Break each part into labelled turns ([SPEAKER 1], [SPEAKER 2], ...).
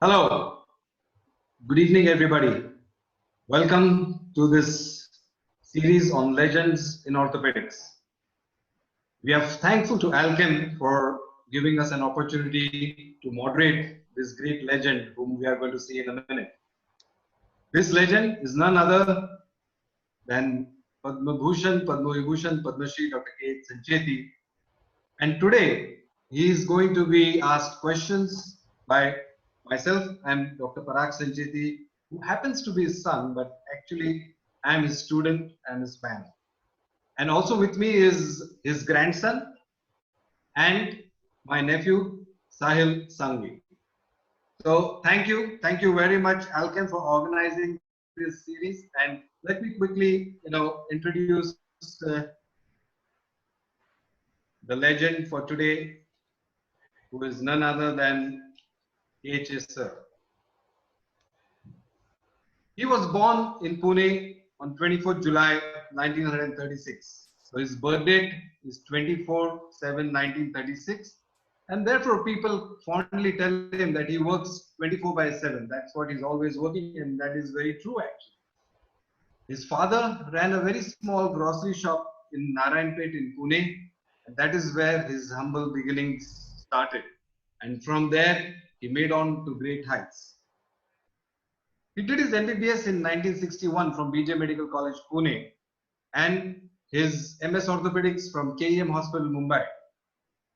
[SPEAKER 1] Hello, good evening, everybody. Welcome to this series on legends in orthopedics. We are thankful to Alchem for giving us an opportunity to moderate this great legend whom we are going to see in a minute. This legend is none other than Padma Bhushan, Padma Vibhushan, Padma Shri Dr. KHS Sancheti. And today he is going to be asked questions by myself. I'm Dr. Parag Sancheti, who happens to be his son, but actually I'm his student and his fan. And also with me is his grandson and my nephew, Sahil Sangvi. So thank you very much, Alchem, for organizing this series. And let me quickly, introduce the legend for today, who is none other than KHS sir. He was born in Pune on 24th July 1936. So his birth date is 24/7/1936, and therefore people fondly tell him that he works 24/7. That's what he's always working, and that is very true actually. His father ran a very small grocery shop in Narayanpet in Pune, and that is where his humble beginnings started. And from there, he made on to great heights. He did his MBBS in 1961 from BJ Medical College, Pune, and his MS Orthopaedics from KEM Hospital, Mumbai.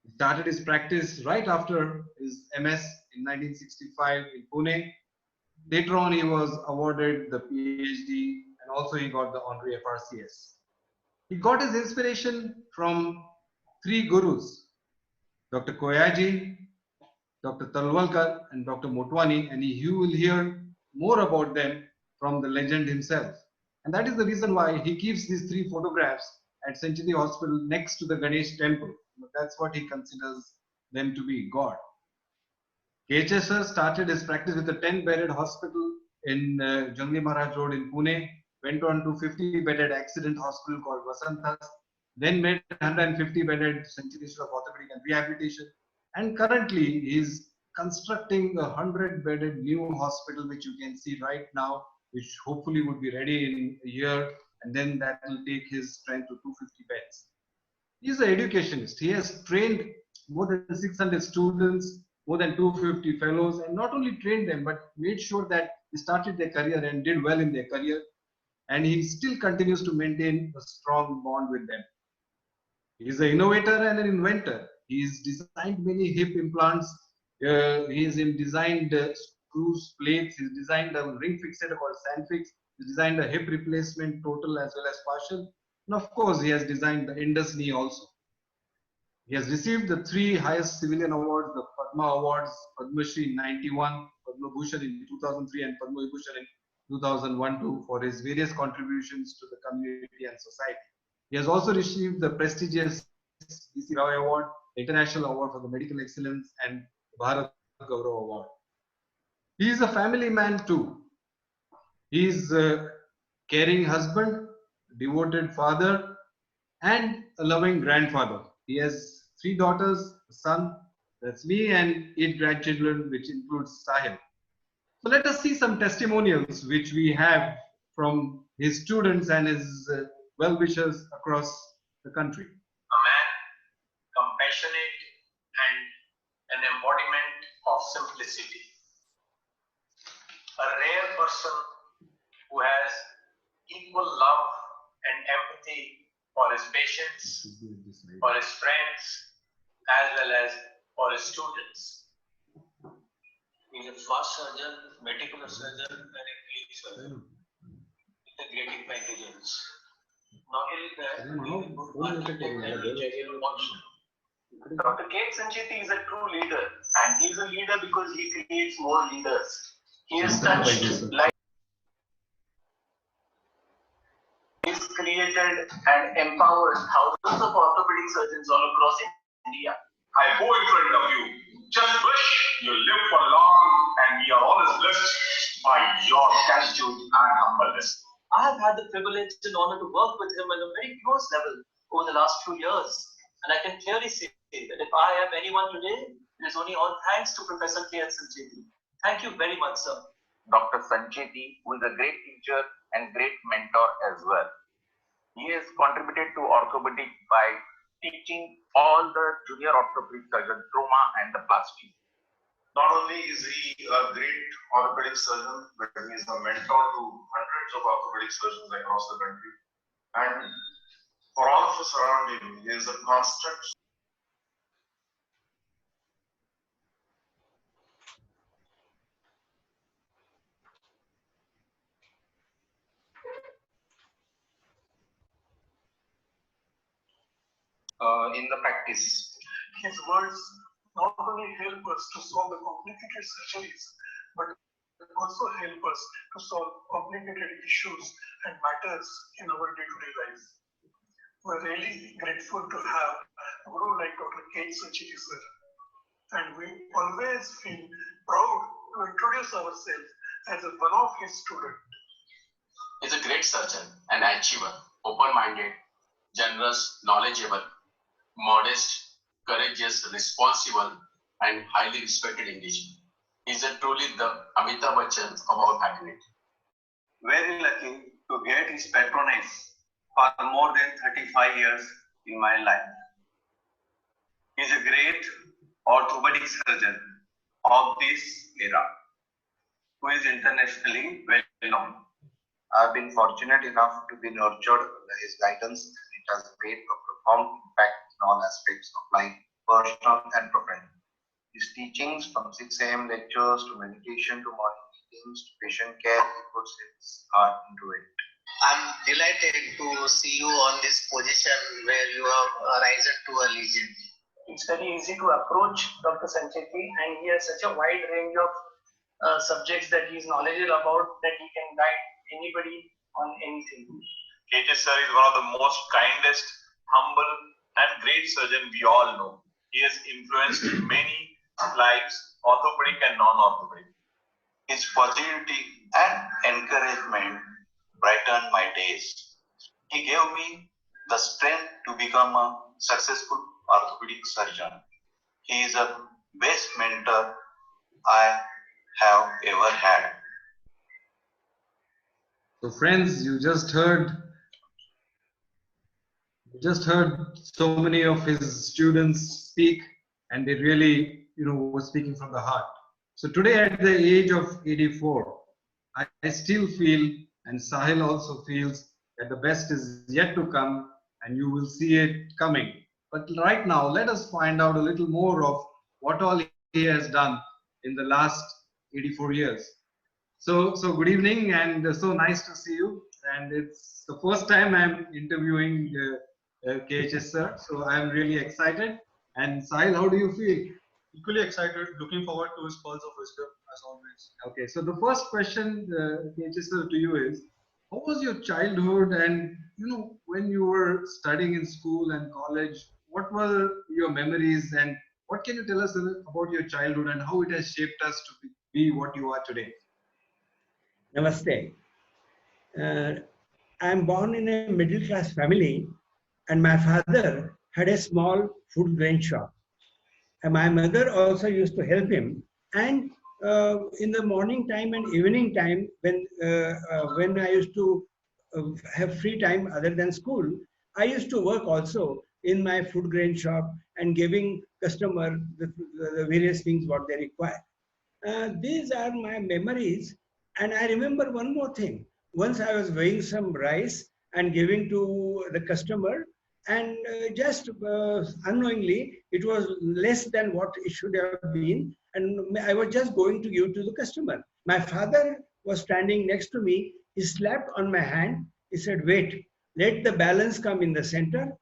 [SPEAKER 1] He started his practice right after his MS in 1965 in Pune. Later on, he was awarded the PhD, and also he got the honorary FRCS. He got his inspiration from three gurus, Dr. Koyaji, Dr. Talwalkar, and Dr. Motwani, and you will hear more about them from the legend himself. And that is the reason why he keeps these three photographs at Sancheti Hospital next to the Ganesh temple. That's what he considers them to be, God. KHS sir started his practice with a 10-bedded hospital in Jangli Maharaj Road in Pune, went on to 50-bedded accident hospital called Vasanthas, then made 150-bedded Sancheti of Orthopedic and Rehabilitation, and currently he is constructing a 100-bedded new hospital, which you can see right now, which hopefully would be ready in a year, and then that will take his strength to 250 beds. He is an educationist. He has trained more than 600 students, more than 250 fellows, and not only trained them, but made sure that they started their career and did well in their career. And he still continues to maintain a strong bond with them. He is an innovator and an inventor. He has designed many hip implants. He has designed screws, plates. He's designed a ring fixator called Sandfix. He's designed a hip replacement total as well as partial. And of course, he has designed the Indus knee also. He has received the three highest civilian awards, the Padma Awards, Padma Shri in 91, Padma Bhushan in 2003, and Padma Vibhushan in 2001 for his various contributions to the community and society. He has also received the prestigious DC Rao Award, the International Award for the Medical Excellence, and the Bharat Gaurav Award. He is a family man too. He is a caring husband, devoted father, and a loving grandfather. He has 3 daughters, a son, that's me, and 8 grandchildren, which includes Sahil. So let us see some testimonials which we have from his students and his well-wishers across the country.
[SPEAKER 2] A man compassionate and an embodiment of simplicity. A rare person who has equal love and empathy for his patients, for his friends, as well as for his students. He is a fast surgeon, meticulous surgeon, and a great surgeon. Integrating packages. Not only that, Dr. KHS Sancheti is a true leader, and he is a leader because he creates more leaders. He has touched life. He's created and empowered thousands of orthopedic surgeons all across India.
[SPEAKER 3] I go in front of you. Just wish you live for long, and we are always blessed by your gratitude and humbleness.
[SPEAKER 2] I have had the privilege and honor to work with him at a very close level over the last few years. And I can clearly say that if I am anyone today, it is only all thanks to Professor KHS Sancheti. Thank you very much, sir.
[SPEAKER 4] Dr. Sancheti, who is a great teacher and great mentor as well. He has contributed to orthopedic by teaching all the junior orthopedic surgeons trauma and the plastic.
[SPEAKER 3] Not only is he a great orthopedic surgeon, but he is a mentor to hundreds of orthopedic surgeons across the country. And for all of us around him, he is a constant in the practice.
[SPEAKER 5] His words not only help us to solve the complicated surgeries, but also help us to solve complicated issues and matters in our day-to-day lives. We're really grateful to have a guru like Dr. KHS, sir. And we always feel proud to introduce ourselves as one of his students.
[SPEAKER 6] He's a great surgeon, an achiever, open-minded, generous, knowledgeable, modest, courageous, responsible, and highly respected individual. He's truly the Amitabh Bachchan of our faculty.
[SPEAKER 7] Very lucky to get his patronage for more than 35 years in my life. He's a great orthopedic surgeon of this era, who is internationally well known.
[SPEAKER 4] I've been fortunate enough to be nurtured under his guidance, and it has made a profound impact in all aspects of life, personal and professional. His teachings, from 6 a.m. lectures to meditation to morning meetings to patient care, he puts his heart into it.
[SPEAKER 8] I'm delighted to see you on this position where you have risen to a legend.
[SPEAKER 2] It's very easy to approach Dr. Sancheti, and he has such a wide range of subjects that he is knowledgeable about that he can guide anybody on anything.
[SPEAKER 3] KHS sir is one of the most kindest, humble, and great surgeon we all know. He has influenced many lives, orthopedic and non-orthopedic.
[SPEAKER 7] His positivity and encouragement brightened my days. He gave me the strength to become a successful orthopedic surgeon. He is the best mentor I have ever had.
[SPEAKER 1] So friends, you just heard so many of his students speak, and they really, were speaking from the heart. So today, at the age of 84, I still feel, and Sahil also feels, that the best is yet to come, and you will see it coming. But right now, let us find out a little more of what all he has done in the last 84 years. So good evening, and so nice to see you. And it's the first time I'm interviewing KHS sir, so I'm really excited. And Sahil, how do you feel?
[SPEAKER 9] Equally excited, looking forward to his pearls of wisdom as always.
[SPEAKER 1] Okay, so the first question, KHS sir, to you is, how was your childhood, and when you were studying in school and college, what were your memories, and what can you tell us about your childhood and how it has shaped us to be what you are today?
[SPEAKER 10] Namaste. I am born in a middle class family, and my father had a small food grain shop. And my mother also used to help him. And in the morning time and evening time, when I used to have free time other than school, I used to work also in my food grain shop and giving customer the various things what they require. These are my memories. And I remember one more thing. Once I was weighing some rice and giving to the customer, and just unknowingly, it was less than what it should have been. And I was just going to give to the customer. My father was standing next to me. He slapped on my hand. He said, wait, let the balance come in the center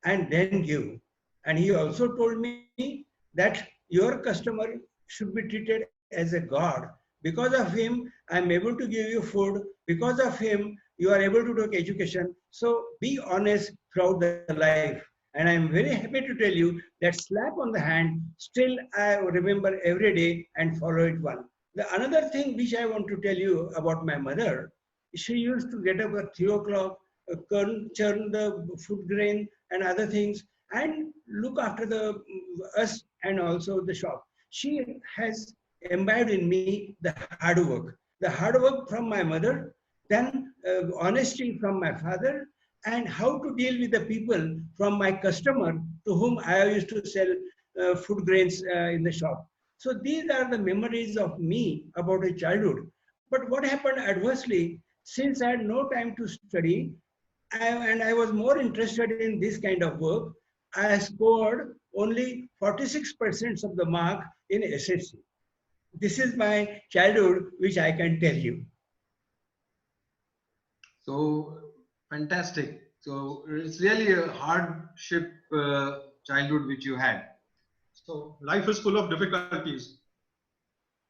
[SPEAKER 10] and then give. And he also told me that your customer should be treated as a god. Because of him, I'm able to give you food. Because of him, you are able to take education. So be honest throughout the life. And I'm very happy to tell you that slap on the hand, still I remember every day and follow it one. The another thing which I want to tell you about my mother, she used to get up at 3 o'clock, churn the food grain and other things, and look after us and also the shop. She has imbibed in me the hard work. The hard work from my mother, then honesty from my father, and how to deal with the people from my customer to whom I used to sell food grains in the shop. So these are the memories of me about a childhood. But what happened adversely, since I had no time to study, and I was more interested in this kind of work, I scored only 46% of the mark in SSC. This is my childhood, which I can tell you.
[SPEAKER 1] So fantastic. So it's really a hardship childhood which you had.
[SPEAKER 9] So life is full of difficulties,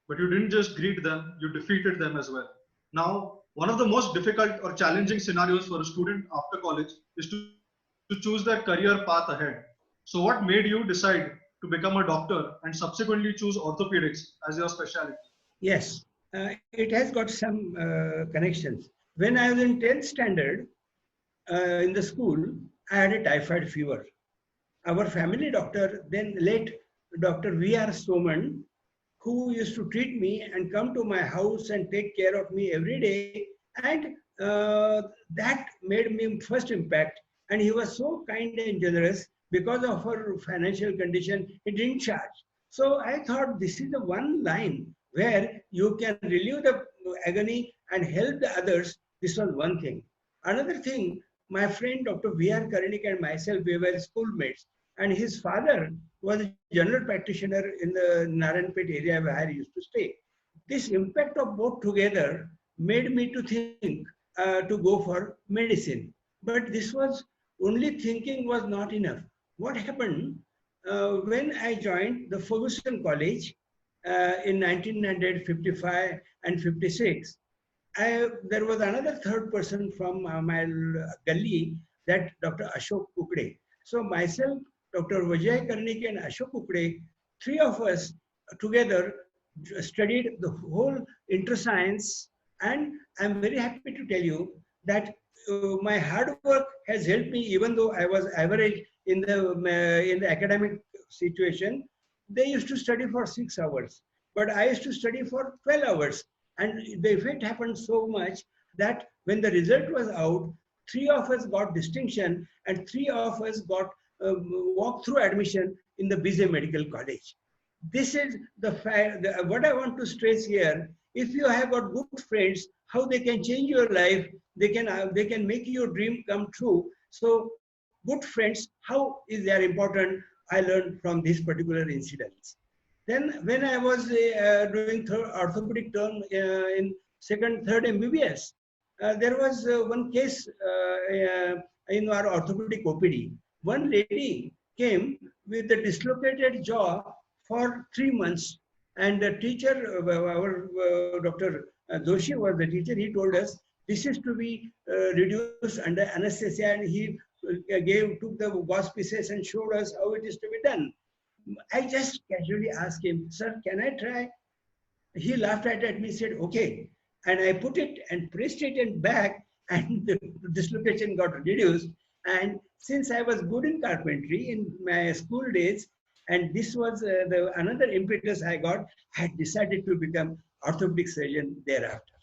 [SPEAKER 9] but you didn't just greet them, you defeated them as well. Now, one of the most difficult or challenging scenarios for a student after college is to choose their career path ahead. So what made you decide to become a doctor and subsequently choose orthopedics as your specialty?
[SPEAKER 10] Yes, it has got some connections. When I was in 10th standard in the school, I had a typhoid fever. Our family doctor, then late Dr. V.R. Soman, who used to treat me and come to my house and take care of me every day, and that made me first impact. And he was so kind and generous. Because of her financial condition, he didn't charge. So I thought this is the one line where you can relieve the agony and help the others. This was one thing. Another thing, my friend Dr. V.R. Karnik and myself, we were schoolmates, and his father was a general practitioner in the Narayanpet area where I used to stay. This impact of both together made me to think to go for medicine. But this was only thinking was not enough. What happened when I joined the Ferguson College in 1955 and 56, there was another third person from my gully, that Dr. Ashok Kukde. So myself, Dr. Vijay Karnik and Ashok Kukde, three of us together studied the whole interscience, and I'm very happy to tell you that my hard work has helped me, even though I was average in the academic situation. They used to study for 6 hours, but I used to study for 12 hours. And the effect happened so much that when the result was out, 3 of us got distinction and 3 of us got walked through admission in the BJ Medical College. This is the fact. What I want to stress here: if you have got good friends, how they can change your life, they can make your dream come true. So good friends, how is they important? I learned from these particular incidents. Then when I was doing orthopedic term in third MBBS, there was one case in our orthopedic OPD. One lady came with a dislocated jaw for 3 months, and the teacher, our Dr. Doshi was the teacher. He told us this is to be reduced under anesthesia, and he took the gauze pieces and showed us how it is to be done. I just casually asked him, "Sir, can I try?" He laughed at me, said, "Okay." And I put it and pressed it and back, and the dislocation got reduced. And since I was good in carpentry in my school days, and this was another impetus I got, I had decided to become orthopedic surgeon thereafter.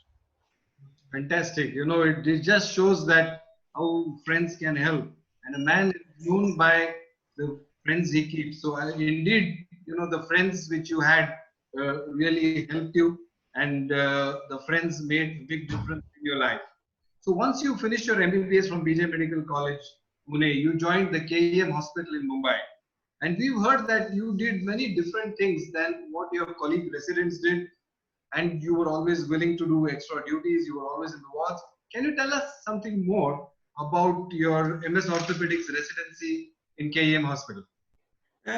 [SPEAKER 1] Fantastic. You know, it just shows that how friends can help. And a man is known by the friends he keeps. So indeed, you know, the friends which you had really helped you, and the friends made a big difference in your life. So once you finished your MBBS from BJ Medical College, Pune, you joined the KEM hospital in Mumbai. And we've heard that you did many different things than what your colleague residents did. And you were always willing to do extra duties. You were always in the wards. Can you tell us something more about your MS Orthopedics residency in KEM hospital?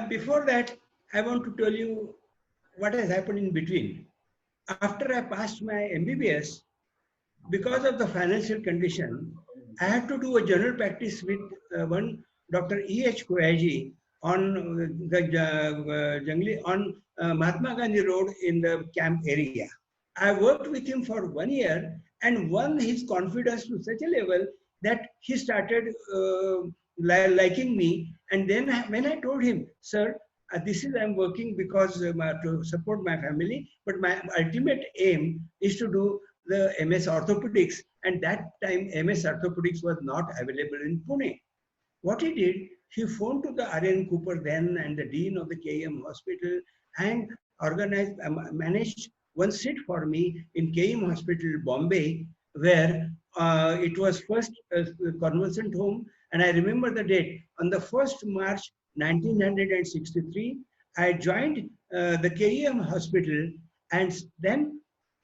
[SPEAKER 10] Before that, I want to tell you what has happened in between. After I passed my MBBS, because of the financial condition, I had to do a general practice with one Dr. E.H. Koyaji on Mahatma Gandhi Road in the camp area. I worked with him for 1 year and won his confidence to such a level that he started liking me. And then when I told him, "Sir, This is I'm working because to support my family, but my ultimate aim is to do the MS Orthopedics, and that time MS Orthopedics was not available in Pune. What he did, he phoned to the R.N. Cooper then and the Dean of the KM Hospital and organized, managed one seat for me in KM Hospital, Bombay, where it was first convalescent home. And I remember the date, on the 1st March 1963, I joined the KM Hospital, and then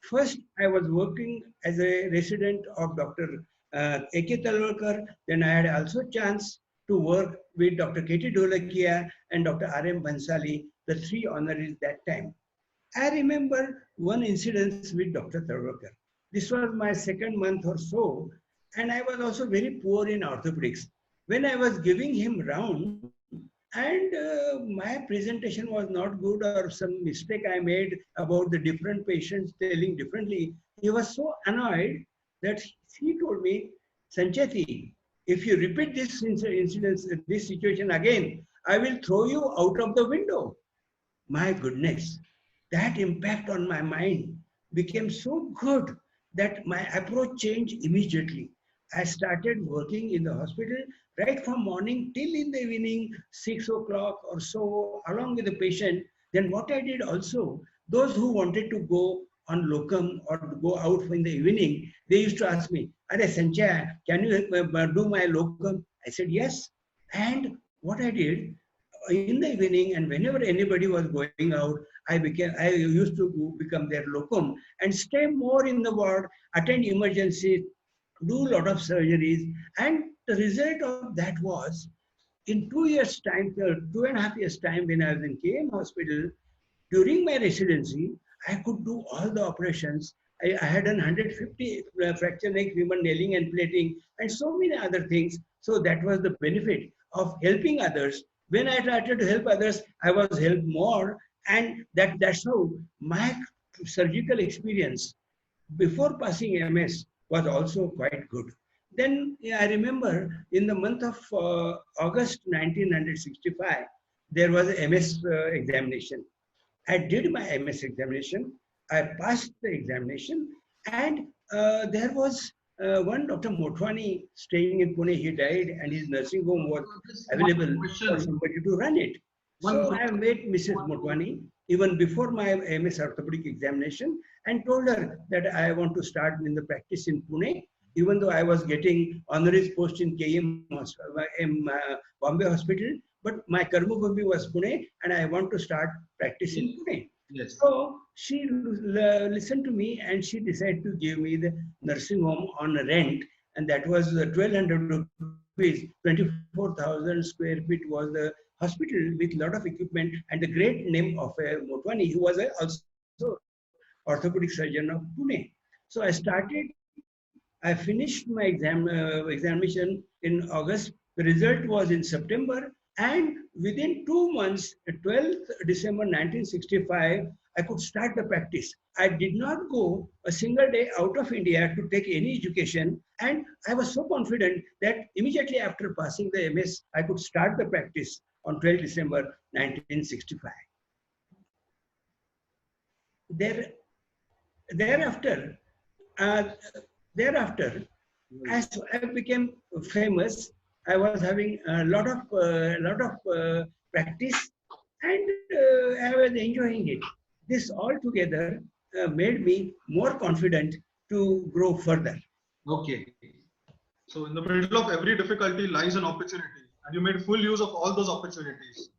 [SPEAKER 10] first I was working as a resident of Dr. A.K. Talwalkar. Then I had also chance to work with Dr. K.T. Dholakia and Dr. R.M. Bansali, the three honorees that time. I remember one incident with Dr. Talwalkar. This was my second month or so, and I was also very poor in orthopedics. When I was giving him round, and my presentation was not good, or some mistake I made about the different patients telling differently, he was so annoyed that he told me, Sancheti, if you repeat this incident, this situation again, I will throw you out of the window. My goodness, that impact on my mind became so good that my approach changed immediately. I started working in the hospital right from morning till in the evening, 6 o'clock or so, along with the patient. Then what I did also, those who wanted to go on locum or go out in the evening, they used to ask me, Are Sanjay, can you do my locum? I said, yes. And what I did, in the evening and whenever anybody was going out, I used to become their locum and stay more in the ward, attend emergencies, do a lot of surgeries. And the result of that was, in 2 years' time, 2.5 years' time, when I was in KM Hospital, during my residency, I could do all the operations. I had done 150 fracture neck, human nailing and plating, and so many other things. So that was the benefit of helping others. When I tried to help others, I was helped more. And that's how my surgical experience before passing MS was also quite good. Then I remember in the month of August 1965, there was a MS examination. I did my MS examination. I passed the examination, and there was one Dr. Motwani staying in Pune. He died, and his nursing home was available for somebody to run it. So I met Mrs. Motwani even before my MS orthopedic examination and told her that I want to start in the practice in Pune, even though I was getting honoris post in KM Bombay Hospital, but my Karmabhumi was Pune, and I want to start practice in Pune.
[SPEAKER 1] Yes.
[SPEAKER 10] So she listened to me, and she decided to give me the nursing home on rent, and that was 1,200 rupees. 24,000 square feet was the hospital with a lot of equipment, and the great name of Motwani, who was also orthopedic surgeon of Pune. So I finished my examination in August. The result was in September, and within 2 months, 12th December 1965, I could start the practice. I did not go a single day out of India to take any education, and I was so confident that immediately after passing the MS, I could start the practice on 12th December 1965. Thereafter, as I became famous, I was having a lot of practice, and I was enjoying it. This altogether made me more confident to grow further.
[SPEAKER 9] Okay. So in the middle of every difficulty lies an opportunity, and you made full use of all those opportunities.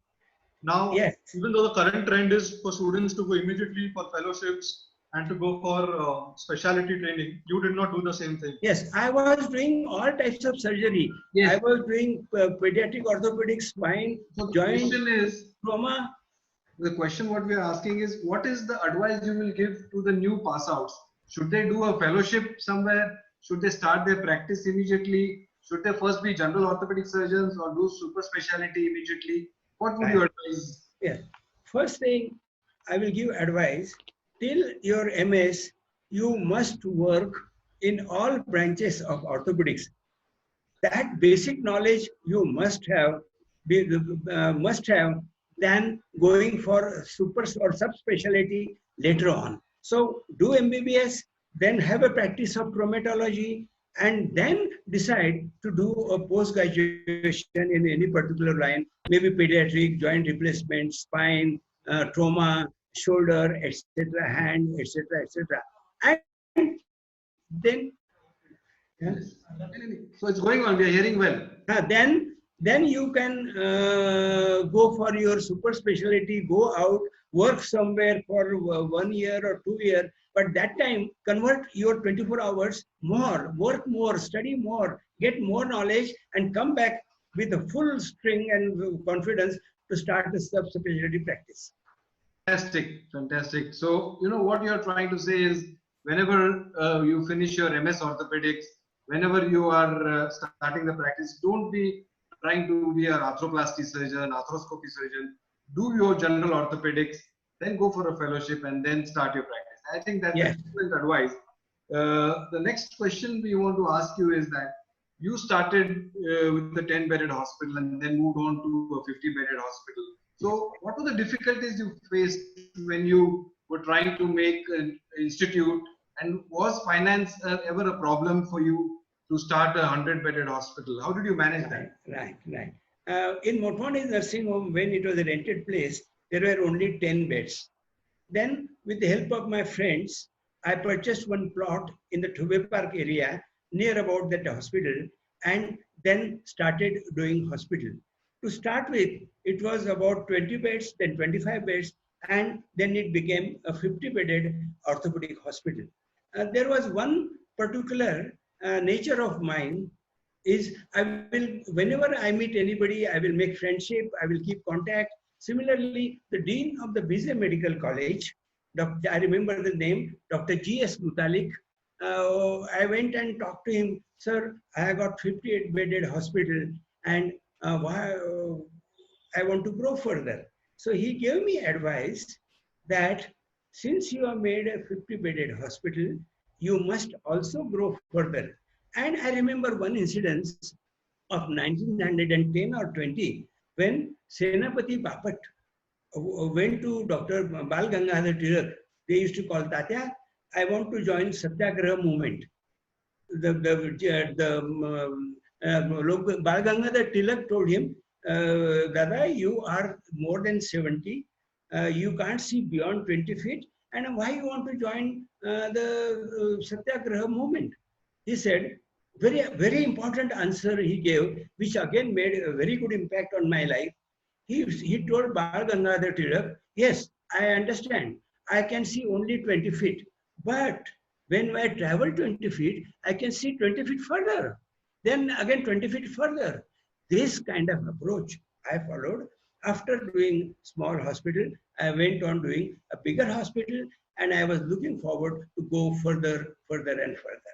[SPEAKER 9] Now,
[SPEAKER 10] yes,
[SPEAKER 9] even though the current trend is for students to go immediately for fellowships and to go for specialty training, you did not do the same thing.
[SPEAKER 10] Yes, I was doing all types of surgery. Yes. I was doing pediatric orthopedics, spine, joint, trauma.
[SPEAKER 1] The question what we are asking is, what is the advice you will give to the new pass outs? Should they do a fellowship somewhere? Should they start their practice immediately? Should they first be general orthopedic surgeons or do super specialty immediately? What would you advise?
[SPEAKER 10] Yes. First thing, I will give advice. Till your MS, you must work in all branches of orthopedics. That basic knowledge you must have than going for super or subspecialty later on. So do MBBS, then have a practice of traumatology, and then decide to do a post-graduation in any particular line, maybe pediatric, joint replacement, spine, trauma, shoulder, etc., hand, etc., etc. And then, yeah.
[SPEAKER 1] So it's going on. We are hearing well.
[SPEAKER 10] Then you can go for your super specialty, go out, work somewhere for 1 year or 2 years. But that time, convert your 24 hours more, work more, study more, get more knowledge, and come back with a full string and confidence to start the subspecialty practice.
[SPEAKER 1] Fantastic, fantastic. So, you know, what you're trying to say is whenever you finish your MS Orthopedics, whenever you are starting the practice, don't be trying to be an arthroplasty surgeon, arthroscopy surgeon. Do your general orthopedics, then go for a fellowship and then start your practice. I think that's excellent advice. The next question we want to ask you is that you started with the 10-bedded hospital and then moved on to a 50-bedded hospital. So what were the difficulties you faced when you were trying to make an institute, and was finance ever a problem for you to start a 100-bedded hospital? How did you manage that?
[SPEAKER 10] Right. In Motwani nursing home, when it was a rented place, there were only 10 beds. Then, with the help of my friends, I purchased one plot in the Thube Park area near about that hospital, and then started doing hospital. To start with, it was about 20 beds, then 25 beds, and then it became a 50-bedded orthopedic hospital. There was one particular nature of mine is I will, whenever I meet anybody, I will make friendship, I will keep contact. Similarly, the Dean of the Bizay Medical College, I remember the name, Dr. G.S. Mutalik, I went and talked to him, sir, I got 58-bedded hospital and I want to grow further. So he gave me advice that since you have made a 50-bedded hospital, you must also grow further. And I remember one incident of 1910 or 20, when Senapati Bapat went to Dr. Bal Gangadhar Tilak. They used to call Tatya, I want to join Satyagraha movement. Bal Gangadhar Tilak told him, Dada, you are more than 70. You can't see beyond 20 feet. And why you want to join the Satyagraha movement? He said, very important answer he gave, which again made a very good impact on my life. He told Bal Gangadhar Tilak, yes, I understand. I can see only 20 feet. But when I travel 20 feet, I can see 20 feet further. Then again 20 feet further. This kind of approach I followed. After doing small hospital, I went on doing a bigger hospital, and I was looking forward to go further and further.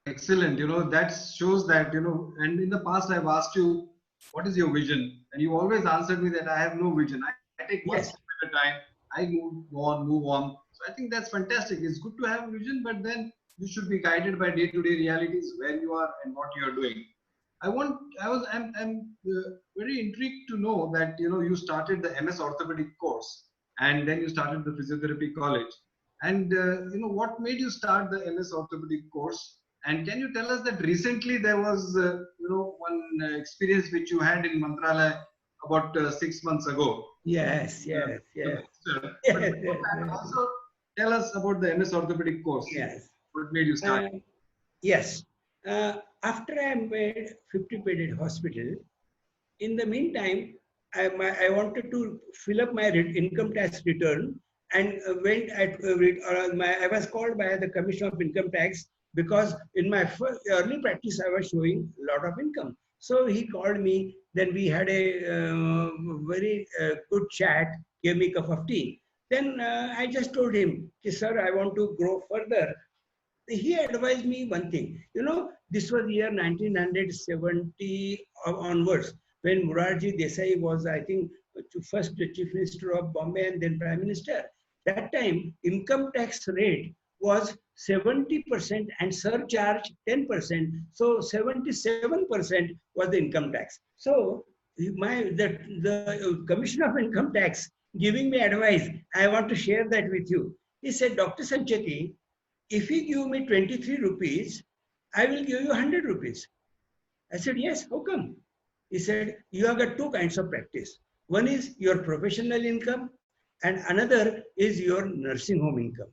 [SPEAKER 1] Excellent. You know, that shows that, you know, and in the past I've asked you, what is your vision? And you always answered me that I have no vision. I take one step at a time. I move on. So I think that's fantastic. It's good to have a vision, but then you should be guided by day-to-day realities, where you are and what you are doing. I'm very intrigued to know that, you know, you started the MS Orthopedic course and then you started the physiotherapy college. And, you know, what made you start the MS Orthopedic course? And can you tell us that recently there was, you know, one experience which you had in Mantralaya about 6 months ago?
[SPEAKER 10] Yes.
[SPEAKER 1] Also, tell us about the MS Orthopedic course.
[SPEAKER 10] Yes.
[SPEAKER 1] What made you start?
[SPEAKER 10] Yes. After I made 50-bedded hospital, in the meantime, I wanted to fill up my income tax return, and I was called by the Commission of Income Tax, because in my early practice I was showing a lot of income. So he called me, then we had a very good chat, gave me a cup of tea. Then I just told him, sir, I want to grow further. He advised me one thing, you know, this was year 1970 onwards, when Morarji Desai was, I think, first Chief Minister of Bombay and then Prime Minister. That time, income tax rate was 70% and surcharge 10%. So 77% was the income tax. So the Commissioner of Income Tax giving me advice. I want to share that with you. He said, Dr. Sancheti, if you give me 23 rupees, I will give you 100 rupees. I said, yes, how come? He said, you have got two kinds of practice. One is your professional income and another is your nursing home income.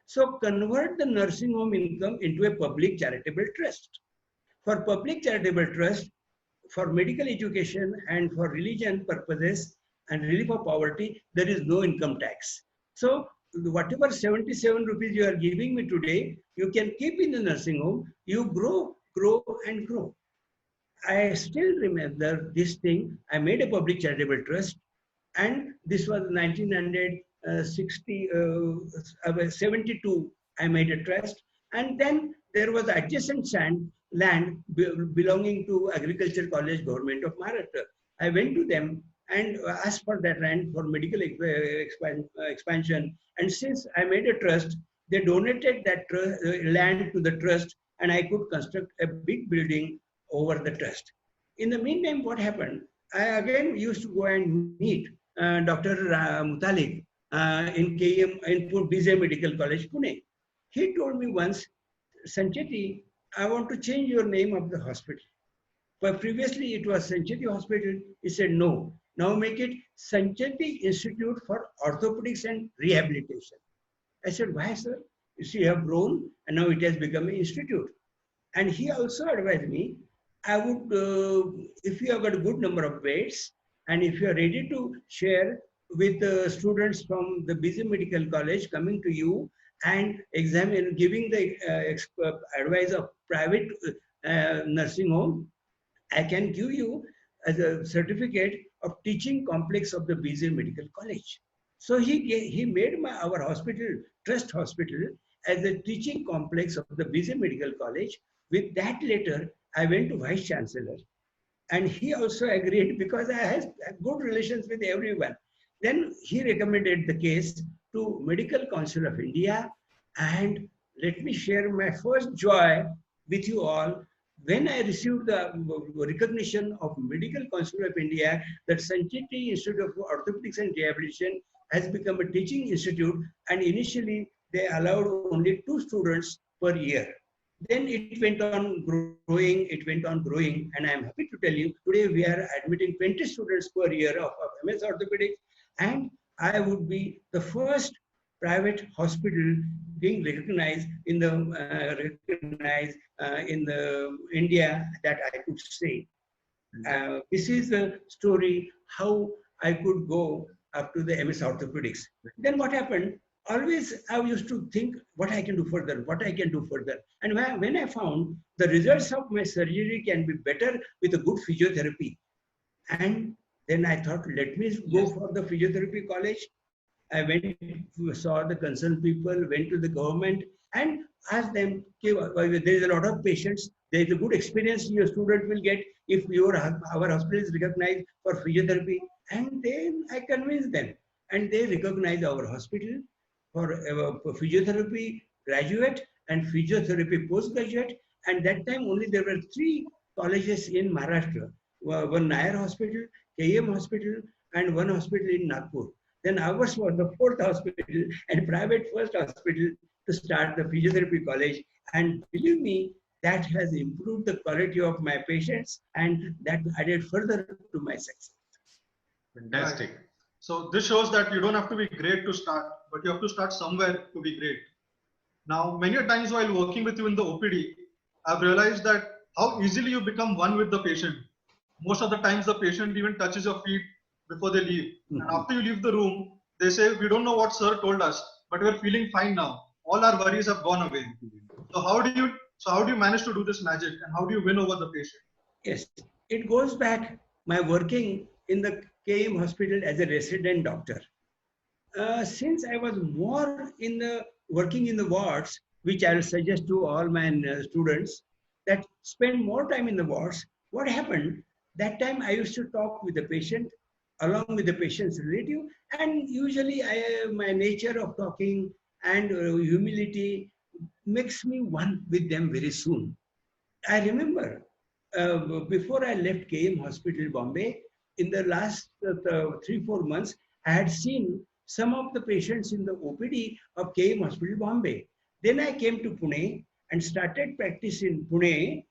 [SPEAKER 10] So convert the nursing home income into a public charitable trust. For public charitable trust, for medical education and for religion purposes and relief of poverty, there is no income tax. So whatever 77 rupees you are giving me today, you can keep in the nursing home, you grow and grow. I still remember this thing. I made a public charitable trust, and this was 1972. I made a trust, and then there was adjacent land belonging to Agriculture College, Government of Maharashtra. I went to them and asked for that land for medical expansion. And since I made a trust, they donated that land to the trust, and I could construct a big building over the trust. In the meantime, what happened? I again used to go and meet Dr. Mutalik in KM in BJ Medical College, Pune. He told me once, Sancheti, I want to change your name of the hospital. But previously it was Sancheti Hospital. He said, no, now make it Sancheti Institute for Orthopaedics and Rehabilitation. I said, why, sir? You see, you have grown and now it has become an institute. And he also advised me, I would, if you have got a good number of beds and if you are ready to share with students from the BJ Medical College coming to you and examine, giving the advice of private nursing home, I can give you as a certificate of teaching complex of the BJ Medical College. So he made our hospital, trust hospital, as a teaching complex of the BJ Medical College. With that letter, I went to Vice Chancellor, and he also agreed because I had good relations with everyone. Then he recommended the case to Medical Council of India, and let me share my first joy with you all when I received the recognition of Medical Council of India that Sancheti Institute of Orthopaedics and Rehabilitation has become a teaching institute, and initially they allowed only 2 students per year. Then it went on growing, and I am happy to tell you, today we are admitting 20 students per year of MS Orthopedics, and I would be the first private hospital being recognized in the India that I could say. This is the story how I could go up to the MS Orthopedics. Then what happened? Always I used to think what I can do further, And when I found the results of my surgery can be better with a good physiotherapy. And then I thought, let me go for the physiotherapy college. I went, saw the concerned people, went to the government and asked them, there is a lot of patients, there is a good experience your student will get if our hospital is recognized for physiotherapy. And then I convinced them, and they recognized our hospital for physiotherapy graduate and physiotherapy postgraduate. And that time only there were 3 colleges in Maharashtra, one Nair Hospital, KM Hospital, and one hospital in Nagpur. Then ours was the 4th hospital and private first hospital to start the physiotherapy college. And believe me, that has improved the quality of my patients, and that added further to my success.
[SPEAKER 9] Fantastic. So this shows that you don't have to be great to start, but you have to start somewhere to be great. Now, many times while working with you in the OPD, I've realized that how easily you become one with the patient. Most of the times the patient even touches your feet before they leave. And after you leave the room, they say, we don't know what sir told us, but we're feeling fine now. All our worries have gone away. So how do you manage to do this magic, and how do you win over the patient?
[SPEAKER 10] Yes, it goes back my working in the KM hospital as a resident doctor. Since I was more in the working in the wards, which I will suggest to all my students that spend more time in the wards, what happened? That time I used to talk with the patient along with the patient's relative, and usually my nature of talking and humility makes me one with them very soon. I remember before I left KM Hospital, Bombay, in the last 3-4 months, I had seen some of the patients in the OPD of KM Hospital, Bombay. Then I came to Pune and started practice in Pune.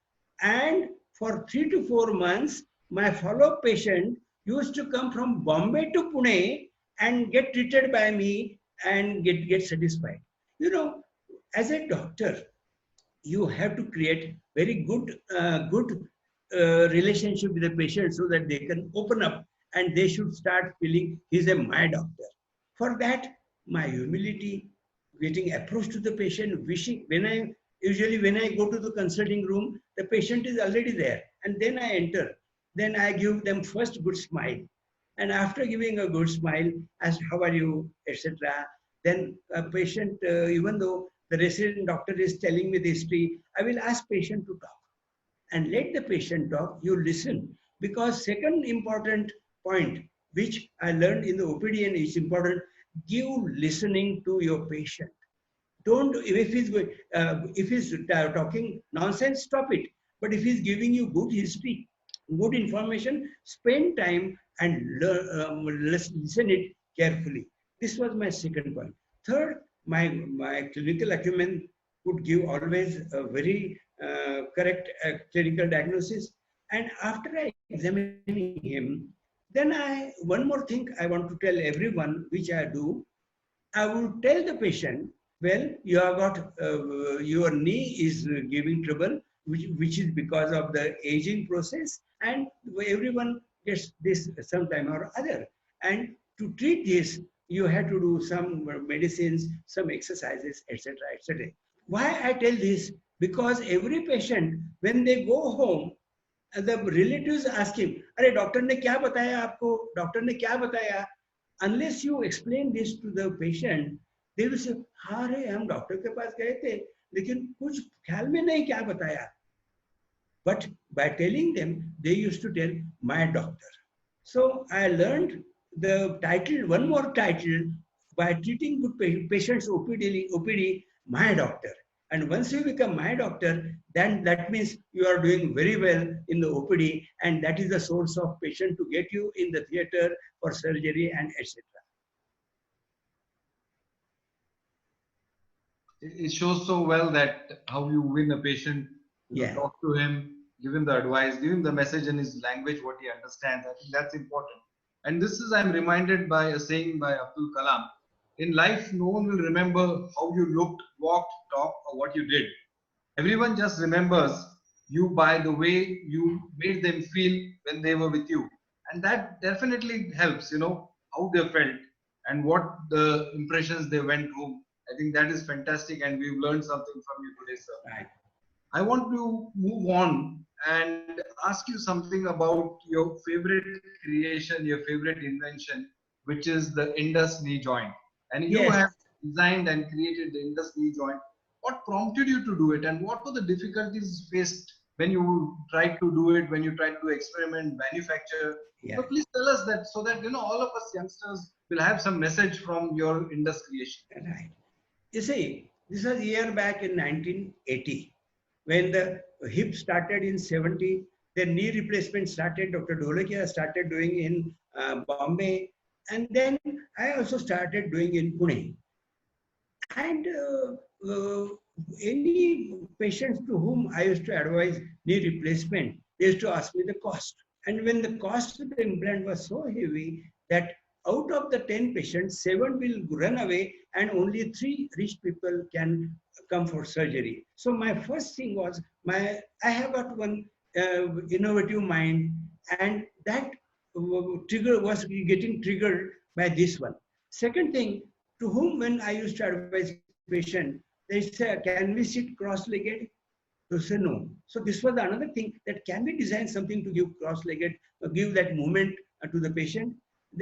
[SPEAKER 10] And for 3 to 4 months, my follow-up patient used to come from Bombay to Pune and get treated by me and get satisfied. You know, as a doctor, you have to create very good relationship with the patient so that they can open up and they should start feeling he's my doctor. For that, my humility, getting approach to the patient, wishing, when I go to the consulting room, the patient is already there, and then I enter. Then I give them first good smile, and after giving a good smile, ask how are you, etc. Then a patient, even though the resident doctor is telling me the history, I will ask patient to talk and let the patient talk. You listen, because second important point which I learned in the OPD and is important, give listening to your patient. Don't, if he's talking nonsense, stop it. But if he's giving you good history, good information, spend time and listen it carefully. This was my second point. Third, my clinical acumen would give always a very correct clinical diagnosis. And after I examining him, then one more thing I want to tell everyone, which I do, I would tell the patient, well, you have got, your knee is giving trouble, which is because of the aging process, and everyone gets this sometime or other. And to treat this, you have to do some medicines, some exercises, etc., etc. Why I tell this? Because every patient, when they go home, the relatives ask him, "Arey, doctor ne kya bataya aapko? Doctor ne kya bataya?" Unless you explain this to the patient, they will say, "हाँ रे, हम doctor के पास गए थे, लेकिन कुछ ख्याल में नहीं क्या बताया." But by telling them, they used to tell my doctor. So I learned the title, one more title, by treating good patients OPD, my doctor. And once you become my doctor, then that means you are doing very well in the OPD, and that is the source of patient to get you in the theater for surgery and etc.
[SPEAKER 1] It shows so well that how you win a patient, talk to him, give him the advice, give him the message in his language, what he understands. I think that's important. And this is, I'm reminded by a saying by Abdul Kalam. In life, no one will remember how you looked, walked, talked, or what you did. Everyone just remembers you by the way you made them feel when they were with you. And that definitely helps, how they felt and what the impressions they went home. I think that is fantastic, and we've learned something from you today, sir.
[SPEAKER 10] Right.
[SPEAKER 1] I want to move on and ask you something about your favorite creation, your favorite invention, which is the Indus knee joint. And you have designed and created the Indus knee joint. What prompted you to do it, and what were the difficulties faced when you tried to do it, when you tried to experiment, manufacture? So please tell us that, so that all of us youngsters will have some message from your Indus creation.
[SPEAKER 10] Right. You see, this was a year back in 1980, when the hip started in 70, the knee replacement started, Dr. Dholakia started doing in Bombay, and then I also started doing in Pune. And any patients to whom I used to advise knee replacement, they used to ask me the cost. And when the cost of the implant was so heavy that out of the 10 patients, 7 will run away and only 3 rich people can come for surgery. So my first thing was, I have got one innovative mind, and that trigger was getting triggered by this one. Second thing, to whom when I used to advise patient, they say, "Can we sit cross-legged?" To say no. So this was another thing, that can we design something to give cross-legged, give that movement to the patient.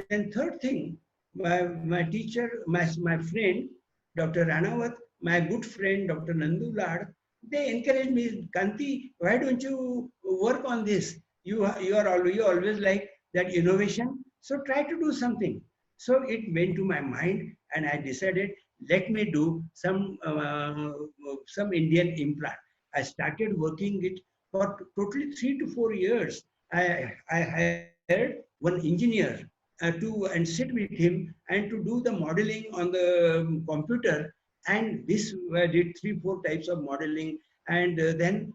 [SPEAKER 10] Then third thing, my teacher, my friend, Dr. Ranawat, my good friend, Dr. Nandu Lad, they encouraged me, "Kanti, why don't you work on this? You always like that innovation. So try to do something." So it went to my mind, and I decided, let me do some Indian implant. I started working it for totally 3 to 4 years. I one engineer and sit with him and to do the modeling on the computer. And this did 3-4 types of modeling. And then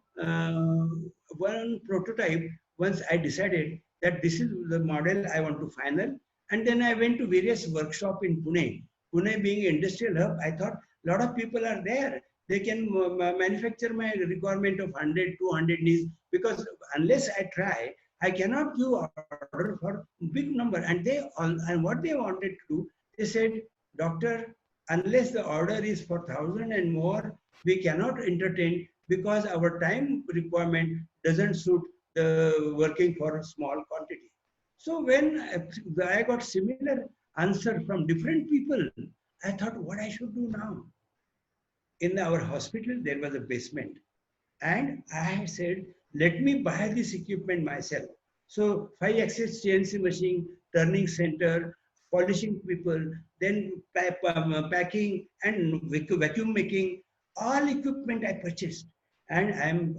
[SPEAKER 10] one prototype, once I decided that this is the model I want to final. And then I went to various workshops in Pune. Pune being an industrial hub, I thought a lot of people are there. They can manufacture my requirement of 100, 200 knees, because unless I try, I cannot give order for big number. And what they wanted to do, they said, doctor, unless the order is for 1,000 and more, we cannot entertain, because our time requirement doesn't suit the working for a small quantity. So when I got similar answer from different people, I thought what I should do now. In our hospital, there was a basement. And I said, let me buy this equipment myself. So 5-axis CNC machine, turning center, polishing people, then packing and vacuum making, all equipment I purchased. And I am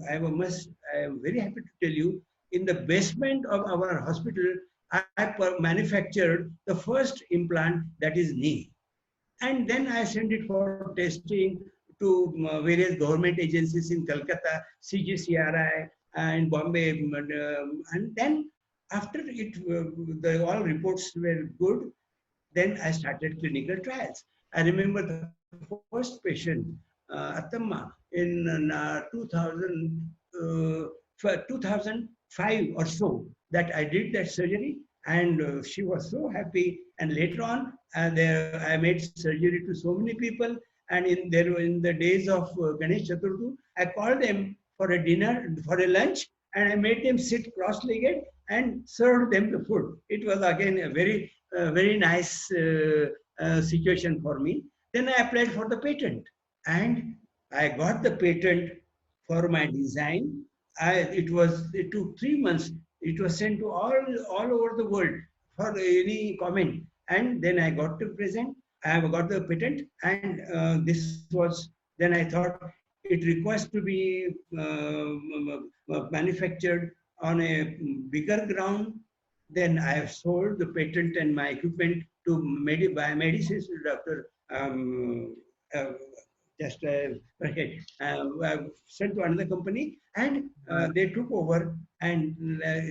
[SPEAKER 10] very happy to tell you, in the basement of our hospital, I manufactured the first implant, that is knee. And then I sent it for testing to various government agencies in Calcutta, CGCRI and Bombay. And then after it, all reports were good, then I started clinical trials. I remember the first patient, Attamma, in 2005 or so, that I did that surgery, and she was so happy. And later on, I made surgery to so many people. And in the days of Ganesh Chaturthi, I called them for a dinner, for a lunch, and I made them sit cross-legged and served them the food. It was again a very nice situation for me. Then I applied for the patent, and I got the patent for my design. It took 3 months. It was sent to all over the world for any comment, and then I got to present. I have got the patent, and then I thought it requires to be manufactured on a bigger ground. Then I have sold the patent and my equipment to Medicines, Dr. Sent to another company, and they took over, and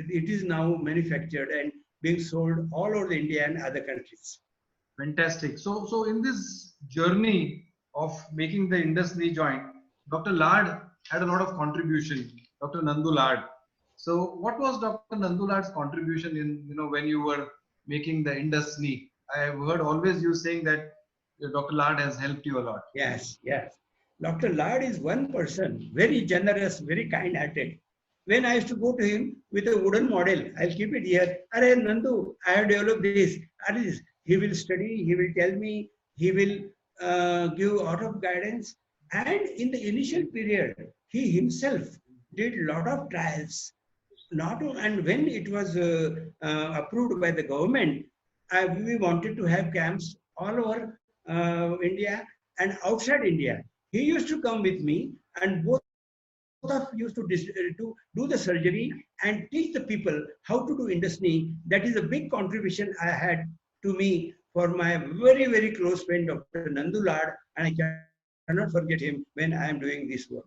[SPEAKER 10] it is now manufactured and being sold all over India and other countries.
[SPEAKER 1] Fantastic. So in this journey of making the Indus knee joint, Dr. Lad had a lot of contribution, Dr. Nandu Lad. So what was Dr. Nandu Lad's contribution in, when you were making the Indus knee? I have heard always you saying that Dr. Lad has helped you a lot.
[SPEAKER 10] Yes. Dr. Lad is one person, very generous, very kind-hearted. When I used to go to him with a wooden model, I'll keep it here. Arey Nandu, I have developed this. He will study, he will tell me, he will give out of guidance. And in the initial period, he himself did a lot of trials. And when it was approved by the government, we wanted to have camps all over India and outside India. He used to come with me, and both of us used to do the surgery and teach the people how to do Indus knee. That is a big contribution I had to me for my very, very close friend, Dr. Nandu Lad, and I cannot forget him when I am doing this work.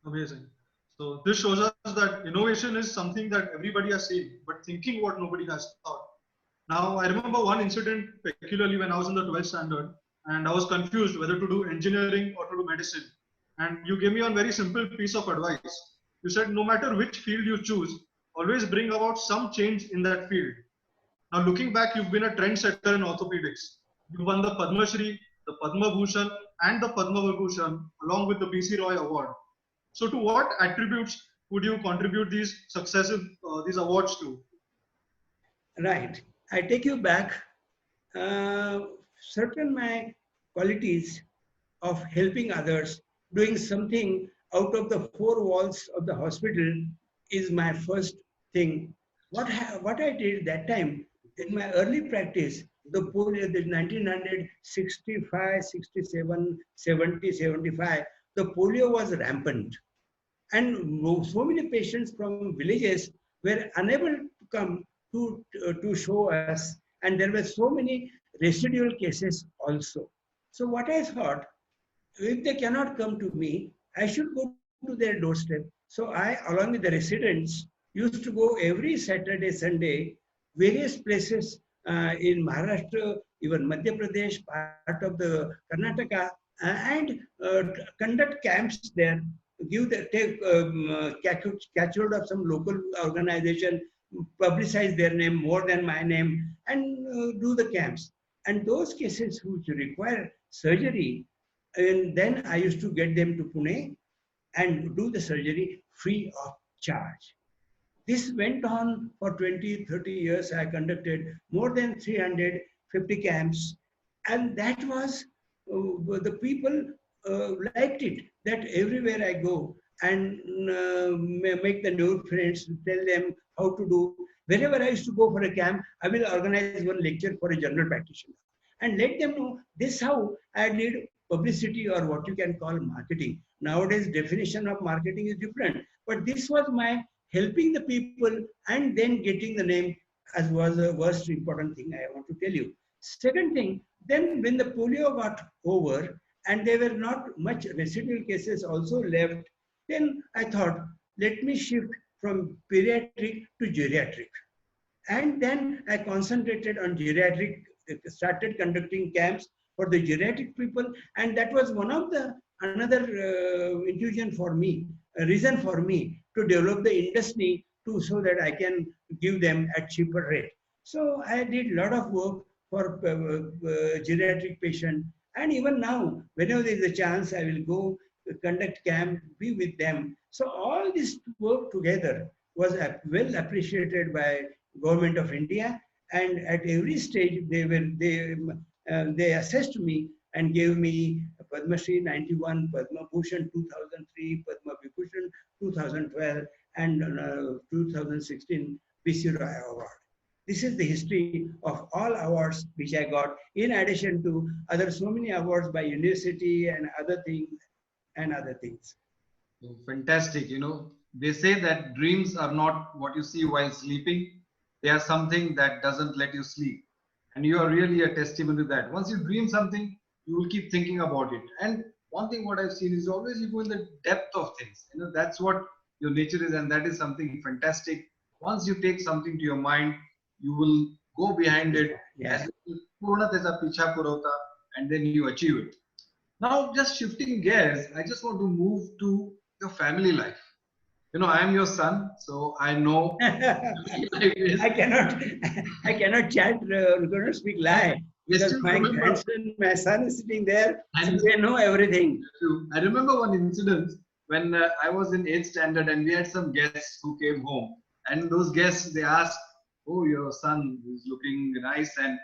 [SPEAKER 9] Amazing. So this shows us that innovation is something that everybody has seen, but thinking what nobody has thought. Now, I remember one incident particularly when I was in the 12th standard, and I was confused whether to do engineering or to do medicine. And you gave me a very simple piece of advice. You said, no matter which field you choose, always bring about some change in that field. Now, looking back, you've been a trendsetter in orthopedics. You won the Padma Shri, the Padma Bhushan, and the Padma Vibhushan, along with the BC Roy Award. So, to what attributes would you contribute these awards to?
[SPEAKER 10] Right. I take you back. Certain my qualities of helping others, doing something out of the four walls of the hospital is my first thing. What I did that time in my early practice, the 1965, 67, 70, 75, the polio was rampant. And so many patients from villages were unable to come to show us, and there were so many residual cases also. So what I thought, if they cannot come to me, I should go to their doorstep. So I, along with the residents, used to go every Saturday, Sunday, various places in Maharashtra, even Madhya Pradesh, part of the Karnataka, and conduct camps there, catch hold of some local organization, publicize their name more than my name, and do the camps. And those cases which require surgery, and then I used to get them to Pune and do the surgery free of charge. This went on for 20, 30 years. I conducted more than 350 camps, and that was, the people liked it, that everywhere I go and make the new friends, tell them how to do. Wherever I used to go for a camp, I will organize one lecture for a general practitioner and let them know this how I did publicity, or what you can call marketing. Nowadays, definition of marketing is different, but this was my helping the people and then getting the name, as was the first important thing I want to tell you. Second thing, then when the polio got over and there were not much residual cases also left, then I thought, let me shift from pediatric to geriatric. And then I concentrated on geriatric, started conducting camps for the geriatric people, and that was one of the another intuition for me, a reason for me to develop the industry so that I can give them at cheaper rate. So I did a lot of work for geriatric patient, and even now, whenever there is a chance, I will go conduct camp, be with them. So all this work together was well appreciated by Government of India, and at every stage they assessed me and gave me Padma Shri 91, Padma Bhushan 2003, Padma Vibhushan 2012, and 2016 B.C. Roy Award. This is the history of all awards which I got, in addition to so many awards by university and other things.
[SPEAKER 1] Fantastic. They say that dreams are not what you see while sleeping. They are something that doesn't let you sleep. And you are really a testimony to that. Once you dream something, you will keep thinking about it. And one thing what I've seen is always you go in the depth of things. That's what your nature is, and that is something fantastic. Once you take something to your mind, you will go behind it,
[SPEAKER 10] yeah,
[SPEAKER 1] and then you achieve it. Now, just shifting gears, I just want to move to your family life. I am your son, so I know.
[SPEAKER 10] I cannot chat, cannot speak lie. Because my son is sitting there, and they know everything.
[SPEAKER 1] I remember one incident when I was in 8th standard, and we had some guests who came home. And those guests, they asked, "Oh, your son is looking nice, and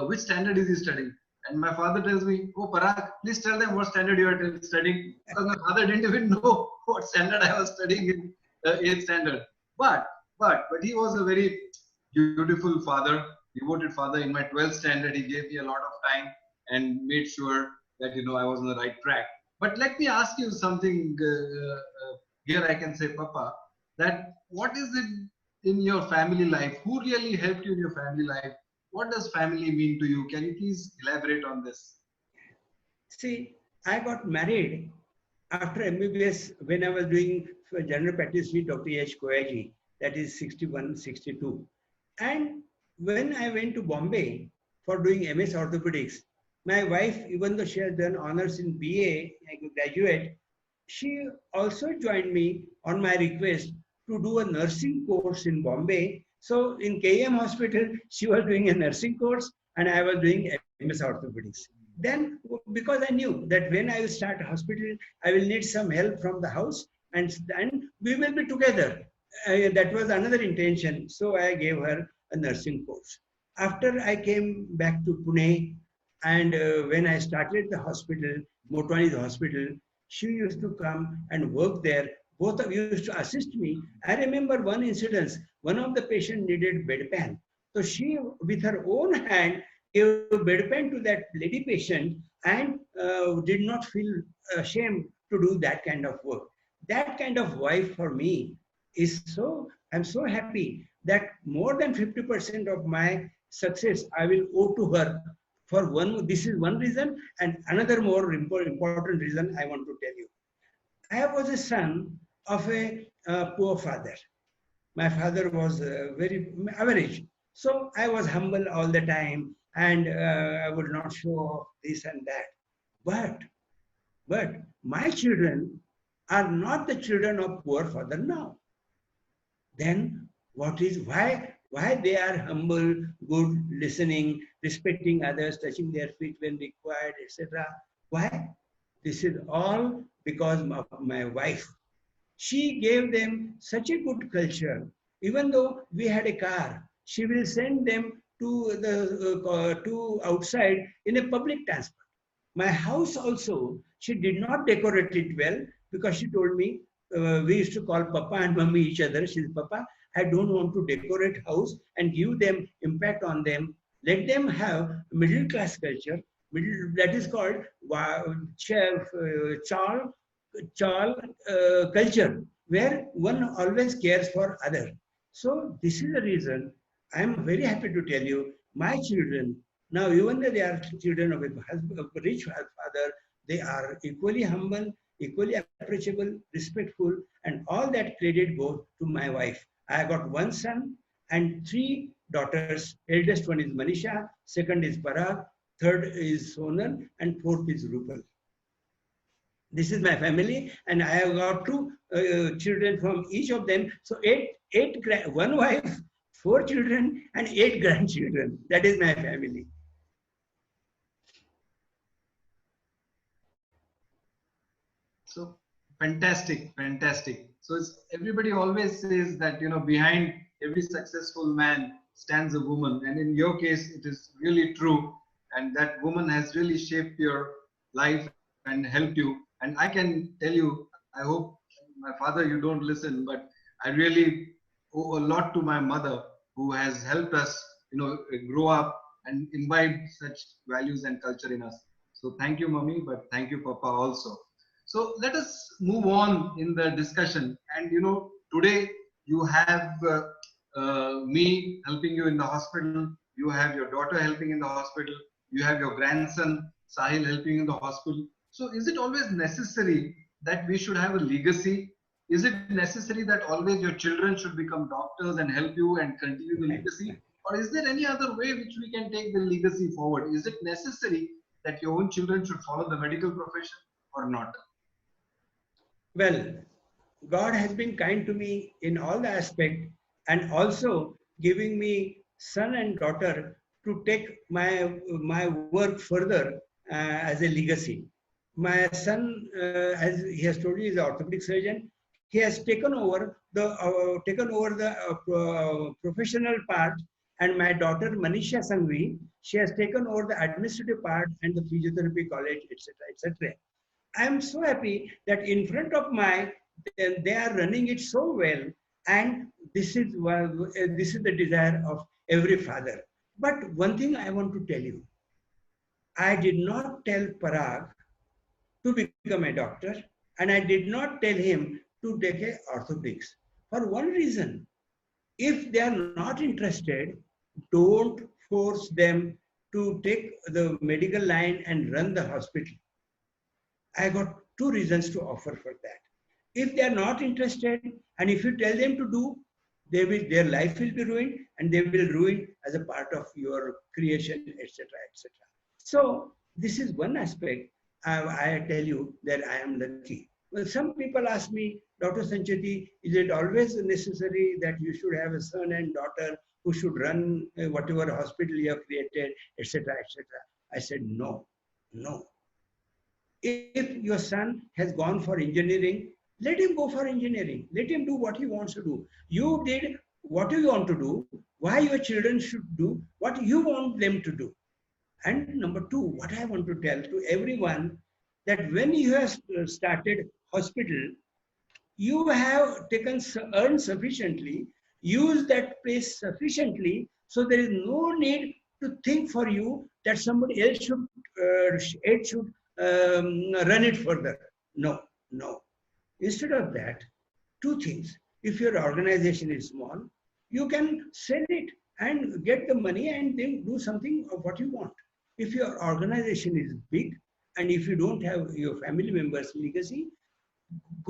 [SPEAKER 1] which standard is he studying?" And my father tells me, "Oh, Parag, please tell them what standard you are studying." Because my father didn't even know what standard I was studying in 8th standard. But he was a very beautiful father, devoted father. In my 12th standard, he gave me a lot of time and made sure that I was on the right track. But let me ask you something here. I can say, Papa, that what is it in your family life? Who really helped you in your family life? What does family mean to you? Can you please elaborate on this?
[SPEAKER 10] See, I got married after MBBS when I was doing general practice with Dr. H. Koyaji, that is 61, 62. And when I went to Bombay for doing MS Orthopedics, my wife, even though she has done honors in BA, graduate, she also joined me on my request to do a nursing course in Bombay. So in KM Hospital, she was doing a nursing course and I was doing MS Orthopedics. Then, because I knew that when I will start a hospital, I will need some help from the house and we will be together. That was another intention. So I gave her a nursing course. After I came back to Pune, and when I started the hospital, Motwani's hospital, she used to come and work there. Both of you used to assist me. I remember one incident. One of the patients needed bedpan. So she, with her own hand, gave bedpan to that lady patient and did not feel ashamed to do that kind of work. That kind of wife for me is so, I'm so happy that more than 50% of my success I will owe to her. For one, this is one reason, and another more important reason I want to tell you. I was a son of a poor father. My father was very average. So I was humble all the time, and I would not show off this and that. But my children are not the children of poor father now. Then why they are humble, good, listening, respecting others, touching their feet when required, etc. Why? This is all because of my wife. She gave them such a good culture. Even though we had a car, she will send them to the to outside in a public transport. My house also, she did not decorate it well because she told me, we used to call Papa and Mummy each other. She said, Papa, I don't want to decorate house and give them impact on them. Let them have middle class culture. That is called culture, where one always cares for other. So this is the reason I am very happy to tell you, my children, now even though they are children of a rich father, they are equally humble, equally approachable, respectful, and all that credit goes to my wife. I got one son and 3 daughters. Eldest one is Manisha, second is Parag, third is Sonal, and fourth is Rupal. This is my family, and I have got 2 children from each of them. So one wife, 4 children, and 8 grandchildren. That is my family.
[SPEAKER 1] So fantastic. So everybody always says that, you know, behind every successful man stands a woman, and in your case, it is really true. And that woman has really shaped your life and helped you. And I can tell you, I hope, my father, you don't listen, but I really owe a lot to my mother, who has helped us, you know, grow up and imbibe such values and culture in us. So thank you, Mummy, but thank you, Papa, also. So let us move on in the discussion. And you know, today you have me helping you in the hospital. You have your daughter helping in the hospital. You have your grandson Sahil helping in the hospital. So is it always necessary that we should have a legacy? Is it necessary that always your children should become doctors and help you and continue the legacy? Or is there any other way which we can take the legacy forward? Is it necessary that your own children should follow the medical profession or not?
[SPEAKER 10] Well, God has been kind to me in all the aspects, and also giving me son and daughter to take my work further as a legacy. My son, as he has told you, is an orthopedic surgeon. He has taken over the professional part, and my daughter Manisha Sangvi, she has taken over the administrative part and the physiotherapy college, etc., etc. I am so happy that in front of they are running it so well, and this is the desire of every father. But one thing I want to tell you, I did not tell Parag to become a doctor, and I did not tell him to take a orthopedics. For one reason, if they are not interested, don't force them to take the medical line and run the hospital. I got 2 reasons to offer for that. If they are not interested, and if you tell them to do, their life will be ruined, and they will ruin as a part of your creation, etc., etc. So this is one aspect. I tell you that I am lucky. Well, some people ask me, Dr. Sancheti, is it always necessary that you should have a son and daughter who should run whatever hospital you have created, etc., etc.? I said, no. If your son has gone for engineering, let him go for engineering. Let him do what he wants to do. You did what you want to do, why your children should do what you want them to do. And number 2, what I want to tell to everyone, that when you have started hospital, you have earned sufficiently, use that place sufficiently, so there is no need to think for you that somebody else should run it further. No. Instead of that, 2 things. If your organization is small, you can sell it and get the money and then do something of what you want. If your organization is big and if you don't have your family members' legacy,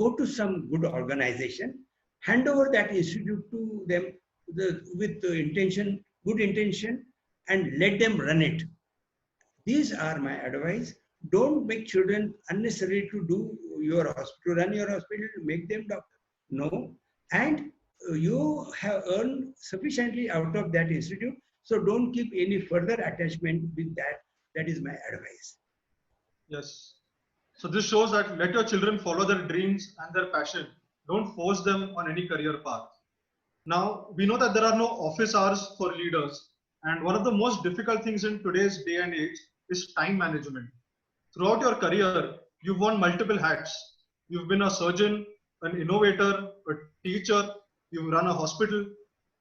[SPEAKER 10] go to some good organization, hand over that institute to them with the intention, good intention, and let them run it. These are my advice. Don't make children unnecessary to do your hospital, run your hospital, make them doctor. No. And you have earned sufficiently out of that institute, so don't keep any further attachment with that. That is my advice.
[SPEAKER 9] Yes. So this shows that let your children follow their dreams and their passion. Don't force them on any career path. Now, we know that there are no office hours for leaders. And one of the most difficult things in today's day and age is time management. Throughout your career, you've worn multiple hats. You've been a surgeon, an innovator, a teacher, you've run a hospital.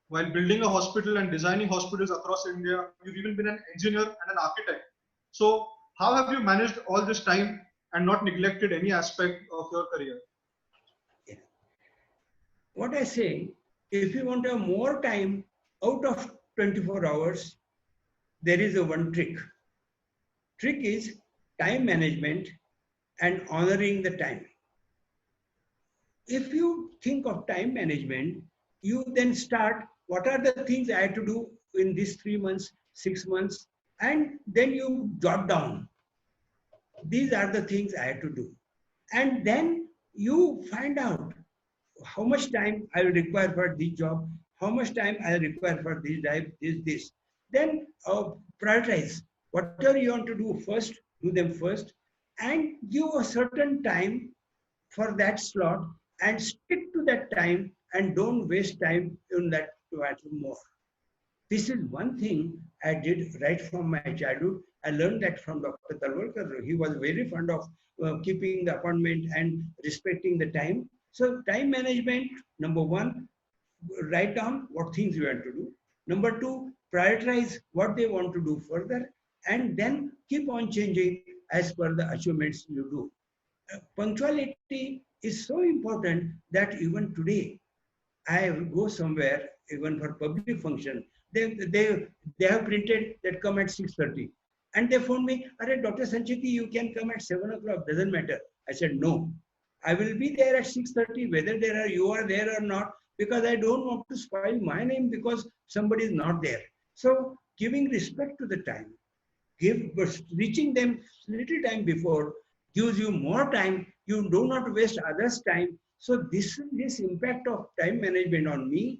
[SPEAKER 9] While building a hospital and designing hospitals across India, you've even been an engineer and an architect. So how have you managed all this time and not neglected any aspect of your career?
[SPEAKER 10] What I say, if you want to have more time out of 24 hours, there is a one trick. Trick is time management and honoring the time. If you think of time management, you then start, what are the things I have to do in these 3 months, 6 months, and then you jot down. These are the things I have to do. And then you find out how much time I will require for this job, how much time I will require for this. Then prioritize. Whatever you want to do first, do them first, and give a certain time for that slot and stick to that time and don't waste time in that to add more. This is one thing I did right from my childhood. I learned that from Dr. Talwalkar. He was very fond of keeping the appointment and respecting the time. So time management, number one, write down what things you want to do. Number two, prioritize what they want to do further, and then keep on changing as per the achievements you do. Punctuality is so important that even today, I go somewhere, even for public function, they have printed that come at 6:30. And they phoned me, Dr. Sancheti, you can come at 7 o'clock, doesn't matter. I said, no, I will be there at 6:30, whether you are there or not, because I don't want to spoil my name because somebody is not there. So giving respect to the time, reaching them little time before gives you more time. You do not waste others' time. So this impact of time management on me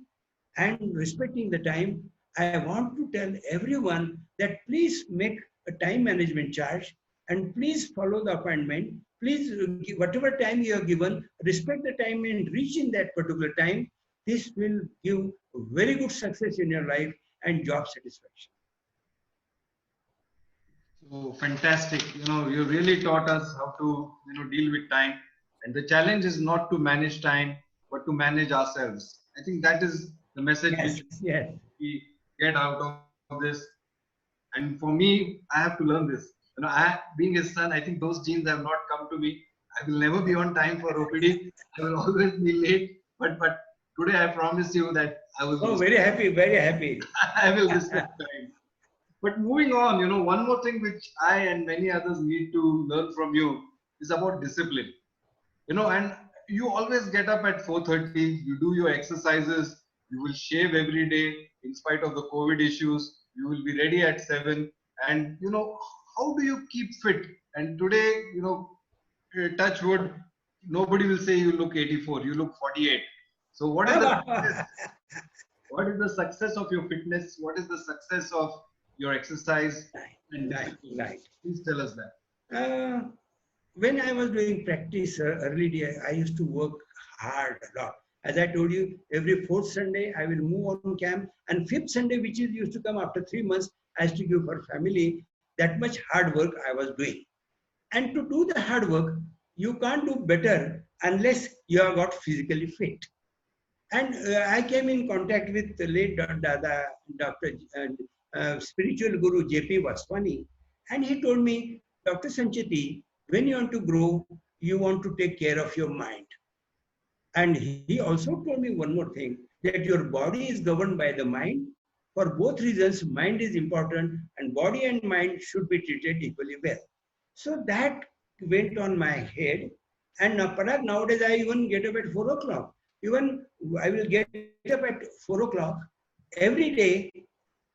[SPEAKER 10] and respecting the time, I want to tell everyone that please make a time management charge and please follow the appointment. Please, whatever time you are given, respect the time and reach in that particular time. This will give very good success in your life and job satisfaction.
[SPEAKER 1] So fantastic. You really taught us how to, deal with time. And the challenge is not to manage time, but to manage ourselves. I think that is the message which we get out of this. And for me, I have to learn this. Being his son, I think those genes have not come to me. I will never be on time for OPD. I will always be late. But today I promise you that I will.
[SPEAKER 10] Oh, very happy, very happy.
[SPEAKER 1] I will respect time. But moving on, one more thing which I and many others need to learn from you is about discipline. And you always get up at 4:30, you do your exercises, you will shave every day in spite of the COVID issues, you will be ready at 7. And, how do you keep fit? And today, touch wood, nobody will say you look 84, you look 48. So what is the success of your fitness? What is the success of your exercise?
[SPEAKER 10] Right.
[SPEAKER 1] Please tell us that.
[SPEAKER 10] When I was doing practice early day, I used to work hard a lot. As I told you, every 4th Sunday, I will move on camp. And 5th Sunday, which used to come after 3 months, I used to give for family. That much hard work I was doing. And to do the hard work, you can't do better unless you are got physically fit. And I came in contact with the late Dr. Spiritual Guru J.P. Vaswani. And he told me, Dr. Sancheti, when you want to grow, you want to take care of your mind. And he also told me one more thing. that your body is governed by the mind. For both reasons, mind is important and body and mind should be treated equally well. So that went on my head. And Parag, nowadays I even get up at 4 o'clock. Even I will get up at 4 o'clock. Every day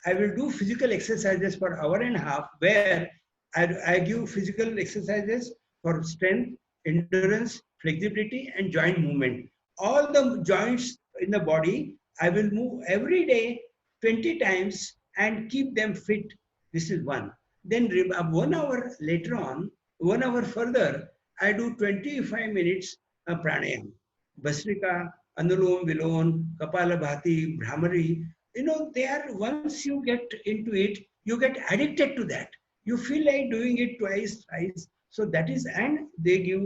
[SPEAKER 10] I will do physical exercises for an hour and a half, where I give physical exercises for strength, endurance, flexibility, and joint movement. All the joints in the body, I will move every day 20 times and keep them fit. This is one. Then 1 hour later on, 1 hour further, I do 25 minutes pranayam. Bhastrika, Anulom, Vilom, Kapalabhati, Brahmari. You know, they are, once you get into it, you get addicted to that. You feel like doing it twice, thrice. So that is, and they give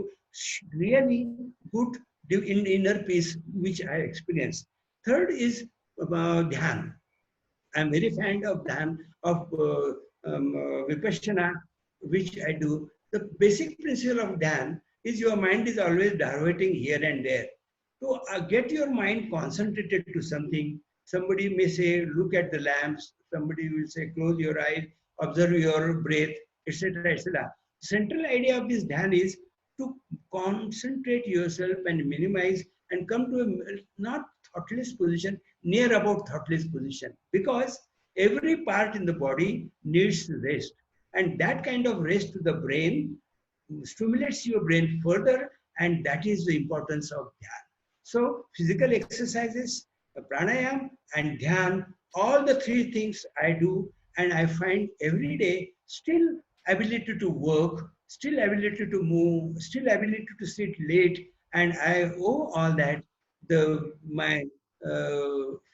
[SPEAKER 10] really good inner peace, which I experience. Third is dhyan. I'm very fond of dhyan, of vipassana, which I do. The basic principle of dhyan is your mind is always diverting here and there. To get your mind concentrated to something, somebody may say, look at the lamps. Somebody will say, close your eyes, observe your breath, etc., etc. Central idea of this dhyan is to concentrate yourself and minimize and come to a not thoughtless position, near about thoughtless position, because every part in the body needs rest, and that kind of rest to the brain stimulates your brain further, and that is the importance of dhyan. So physical exercises, pranayam and dhyan, all the three things I do, and I find every day still ability to work, still ability to move, still ability to sit late, and I owe all that my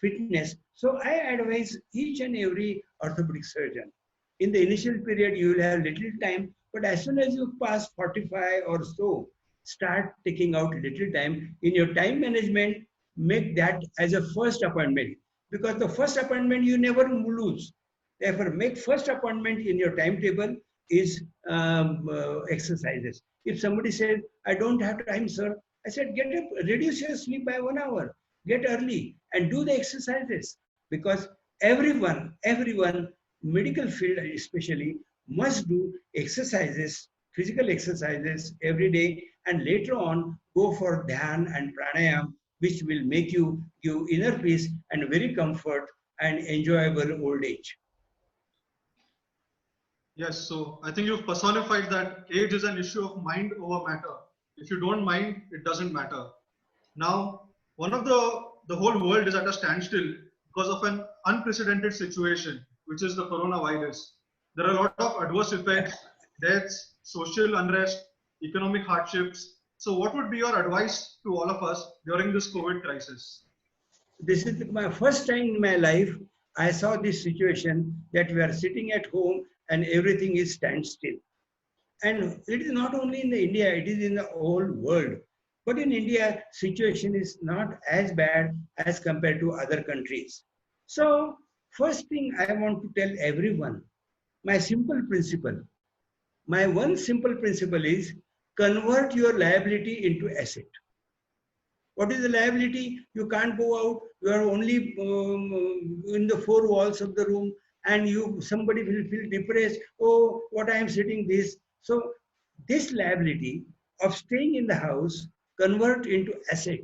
[SPEAKER 10] fitness. So I advise each and every orthopedic surgeon. In the initial period, you will have little time, but as soon as you pass 45 or so, start taking out little time. In your time management, make that as a first appointment, because the first appointment you never lose. Therefore, make first appointment in your timetable is exercises. If somebody says, I don't have time, sir, I said, get up, reduce your sleep by 1 hour, get early and do the exercises, because everyone, medical field especially, must do exercises, physical exercises every day, and later on go for dhyan and pranayam, which will make you give inner peace and very comfort and enjoyable old age.
[SPEAKER 9] Yes, so I think you've personified that age is an issue of mind over matter. If you don't mind, it doesn't matter. Now, one of the whole world is at a standstill because of an unprecedented situation, which is the coronavirus. There are a lot of adverse effects, deaths, social unrest, economic hardships. So what would be your advice to all of us during this COVID crisis?
[SPEAKER 10] This is my first time in my life I saw this situation that we are sitting at home and everything is standstill. And it is not only in the India, it is in the whole world. But in India, situation is not as bad as compared to other countries. So first thing I want to tell everyone, my simple principle. My one simple principle is convert your liability into asset. What is the liability? You can't go out. You are only in the four walls of the room, and somebody will feel depressed. Oh, what I am sitting this. So this liability of staying in the house, convert into asset.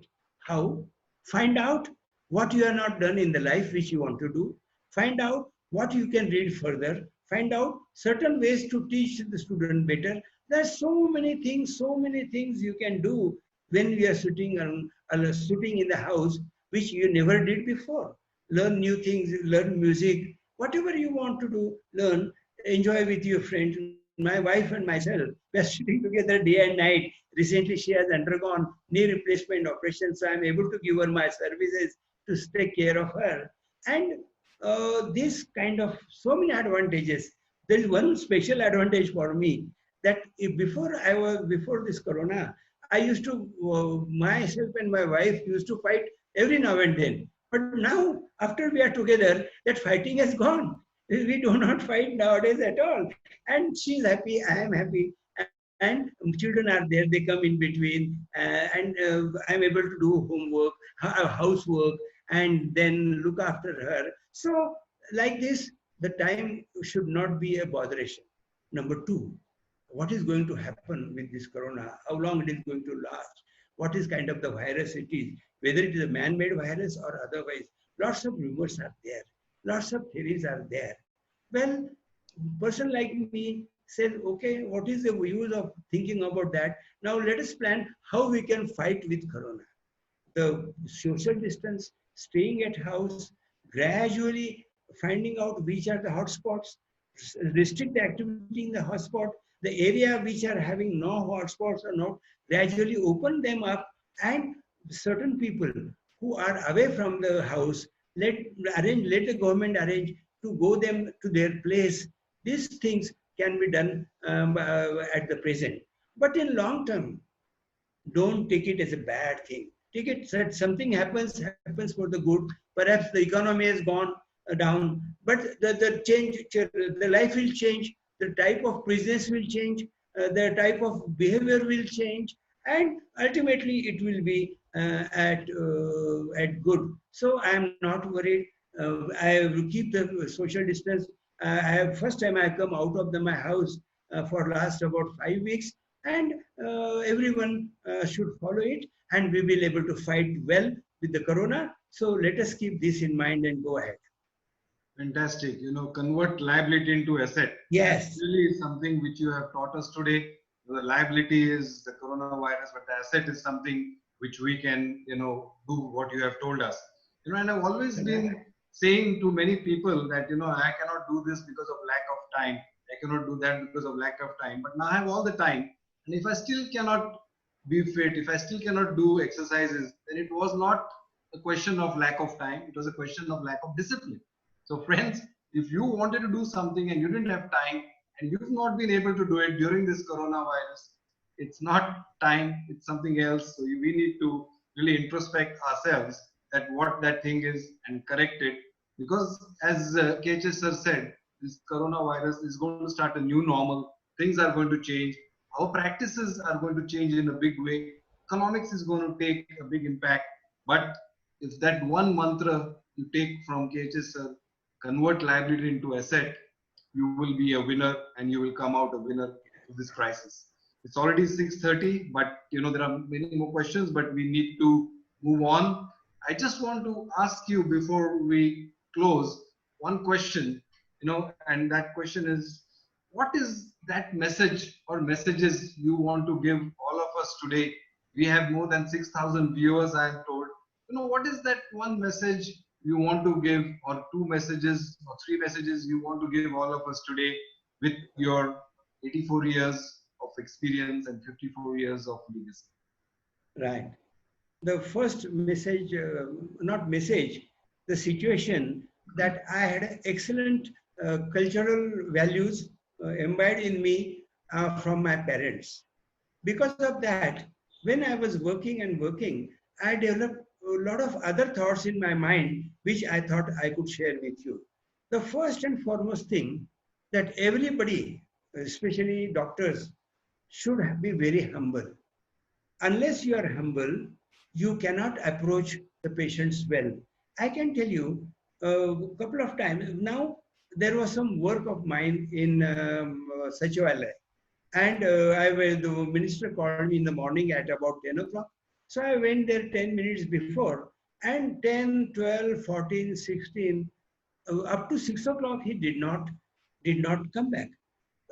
[SPEAKER 10] How? Find out what you have not done in the life which you want to do. Find out what you can read further. Find out certain ways to teach the student better. There are so many things you can do when we are sitting in the house, which you never did before. Learn new things, learn music, whatever you want to do, learn, enjoy with your friends. My wife and myself, we are sitting together day and night. Recently, she has undergone knee replacement operation, so I am able to give her my services to take care of her. And this kind of so many advantages. There is one special advantage for me, that before this corona, I used to, myself and my wife used to fight every now and then. But now, after we are together, that fighting has gone. We do not fight nowadays at all. And she is happy, I am happy. And children are there, they come in between. And I'm able to do homework, housework. and then look after her. So like this, the time should not be a botheration. Number two, what is going to happen with this corona? How long it is going to last? What is kind of the virus it is? Whether it is a man-made virus or otherwise. Lots of rumors are there. Lots of theories are there. Well, person like me said, okay, what is the use of thinking about that? Now let us plan how we can fight with corona. The social distance, staying at house, gradually finding out which are the hotspots, restrict the activity in the hotspot, the area which are having no hotspots or not, gradually open them up, and certain people who are away from the house, let the government arrange to go them to their place. These things can be done at the present. But in long term, don't take it as a bad thing. Take it that something happens for the good. Perhaps the economy has gone down, but the life will change, the type of business will change, the type of behavior will change, and ultimately it will be at good. So I am not worried. I will keep the social distance. First time I come out of my house for last about 5 weeks, and everyone should follow it, and we will be able to fight well with the corona. So let us keep this in mind and go ahead.
[SPEAKER 1] Fantastic. Convert liability into asset.
[SPEAKER 10] Yes.
[SPEAKER 1] That's really something which you have taught us today. The liability is the coronavirus, but the asset is something which we can, do what you have told us. And I've always been saying to many people that, I cannot do this because of lack of time. I cannot do that because of lack of time. But now I have all the time. And if I still cannot be fit, if I still cannot do exercises, then it was not a question of lack of time. It was a question of lack of discipline. So friends, if you wanted to do something and you didn't have time and you've not been able to do it during this coronavirus, it's not time, it's something else. So we need to really introspect ourselves that what that thing is and correct it. Because as KHS sir said, this coronavirus is going to start a new normal. Things are going to change. Our practices are going to change in a big way. Economics is going to take a big impact. But if that one mantra you take from KHS sir, convert liability into asset, you will be a winner and you will come out a winner of this crisis. It's already 6:30, but there are many more questions, but we need to move on. I just want to ask you before we close one question, and that question is, what is that message or messages you want to give all of us today? We have more than 6,000 viewers, I am told. What is that one message you want to give, or two messages or three messages you want to give all of us today with your 84 years of experience and 54 years of legacy?
[SPEAKER 10] Right. The first message, the situation that I had excellent cultural values imbibed in me from my parents. Because of that, when I was working, I developed a lot of other thoughts in my mind, which I thought I could share with you. The first and foremost thing that everybody, especially doctors, should be very humble. Unless you are humble, you cannot approach the patients well. I can tell you a couple of times. Now, there was some work of mine in Sachivalaya, and the minister called me in the morning at about 10 o'clock. So I went there 10 minutes before, and 10, 12, 14, 16, up to 6 o'clock, he did not come back.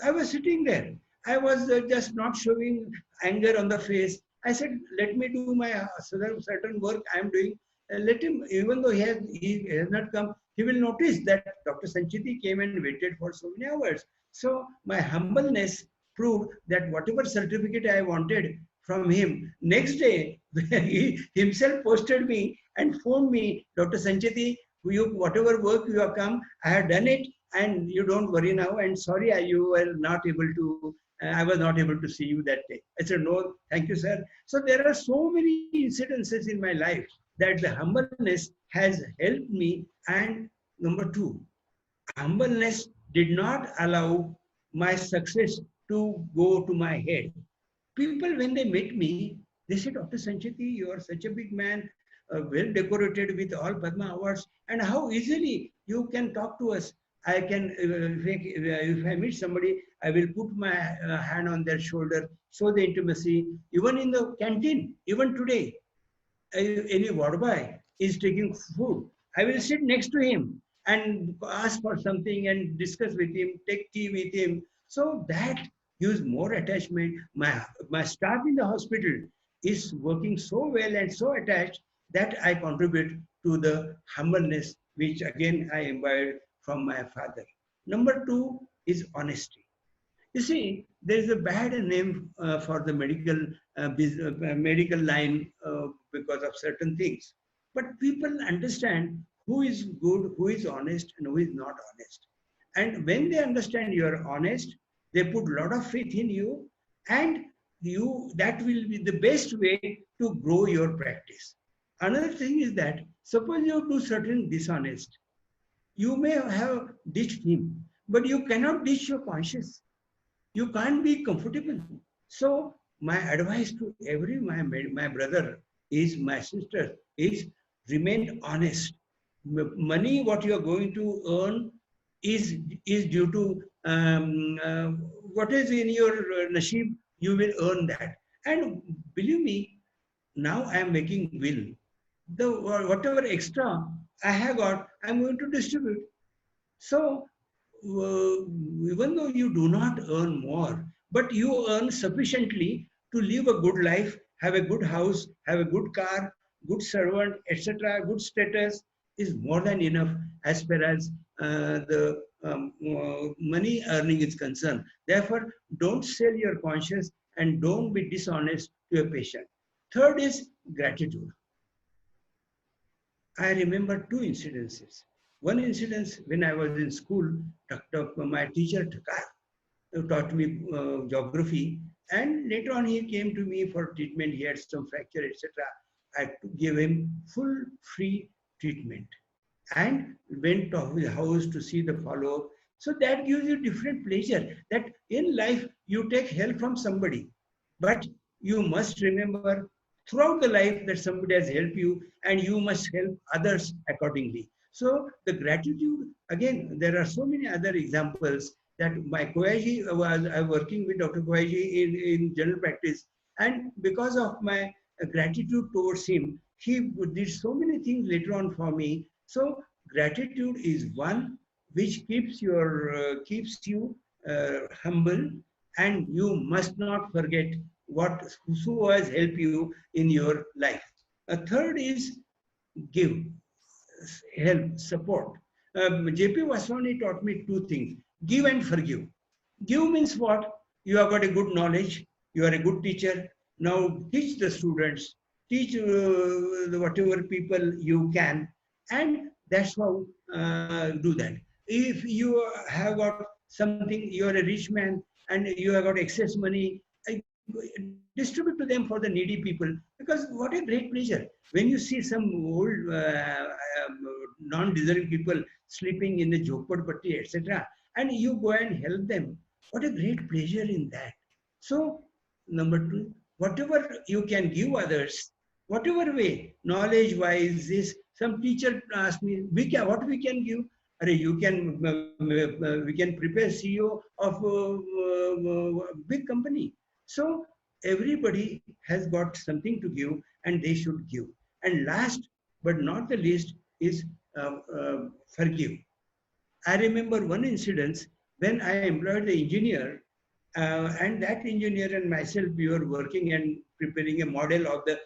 [SPEAKER 10] I was sitting there. I was just not showing anger on the face. I said, let me do my certain work I am doing. Let him, even though he has not come, he will notice that Dr. Sanchiti came and waited for so many hours. So my humbleness proved that whatever certificate I wanted from him, next day, he himself posted me and phoned me, Dr. Sanchiti, whatever work you have come, I have done it, and you don't worry now, and sorry, I was not able to see you that day. I said, no, thank you, sir. So there are so many incidences in my life that the humbleness has helped me. And number two, humbleness did not allow my success to go to my head. People, when they met me, they said, Dr. Sanchiti, you are such a big man. well decorated with all Padma awards, and how easily you can talk to us. I can, if I meet somebody, I will put my hand on their shoulder, show the intimacy. Even in the canteen, even today, any ward boy is taking food, I will sit next to him and ask for something and discuss with him, take tea with him. So that gives more attachment. My staff in the hospital is working so well and so attached that I contribute to the humbleness which again I imbibed from my father. Number two is honesty. You see, there is a bad name for the medical line because of certain things. But people understand who is good, who is honest, and who is not honest. And when they understand you are honest, they put a lot of faith in you, and that will be the best way to grow your practice. Another thing is that suppose you do certain dishonest, you may have ditched him, but you cannot ditch your conscience. You can't be comfortable. So my advice to my brother is, my sister is, remain honest. Money, what you are going to earn is due to what is in your nasheeb, you will earn that. And believe me, now I am making will. Whatever extra I have got, I am going to distribute. So even though you do not earn more, but you earn sufficiently to live a good life, have a good house, have a good car, good servant, etc., good status, is more than enough as far as the money earning is concerned. Therefore, don't sell your conscience and don't be dishonest to a patient. Third is gratitude. I remember two incidences. One incident, when I was in school, my teacher taught me geography, and later on he came to me for treatment. He had some fracture, etc. I gave him full free treatment and went to his house to see the follow-up. So that gives you different pleasure, that in life you take help from somebody, but you must remember throughout the life that somebody has helped you, and you must help others accordingly. So the gratitude, again, there are so many other examples that my Koyaji was working with Dr. Koyaji in general practice, and because of my gratitude towards him, he did so many things later on for me. So gratitude is one which keeps you humble, and you must not forget who has helped you in your life. A third is give, help, support. J.P. Vaswani taught me two things: give and forgive. Give means what? You have got a good knowledge, you are a good teacher. Now teach the students, teach whatever people you can, and that's how do that. If you have got something, you are a rich man and you have got excess money, distribute to them for the needy people, because what a great pleasure when you see some old non-deserving people sleeping in the jhoppadpatti, etc., and you go and help them. What a great pleasure in that. So number two, whatever you can give others, whatever way, knowledge wise, is some teacher asked me, what we can give? We can prepare CEO of a big company. So everybody has got something to give, and they should give. And last but not the least is forgive. I remember one incident when I employed the engineer, and that engineer and myself, we were working and preparing a model of the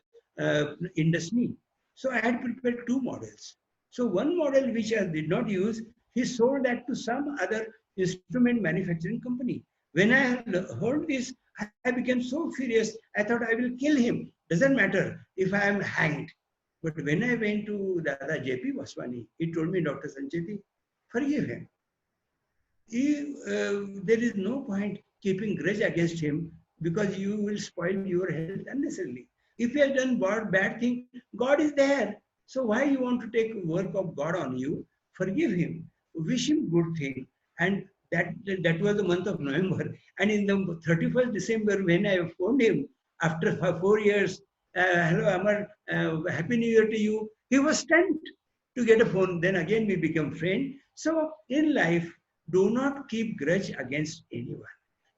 [SPEAKER 10] industry. So I had prepared two models. So one model which I did not use, he sold that to some other instrument manufacturing company. When I heard this, I became so furious. I thought I will kill him. Doesn't matter if I am hanged. But when I went to Dada J.P. Vaswani, he told me, Dr. Sancheti, forgive him. There is no point keeping grudge against him, because you will spoil your health unnecessarily. If you have done bad thing, God is there. So why you want to take work of God on you? Forgive him. Wish him good thing. And that was the month of November. And in the 31st December, when I phoned him after 4 years, hello Amar, happy new year to you. He was stunned to get a phone. Then again we become friends. So in life, do not keep grudge against anyone.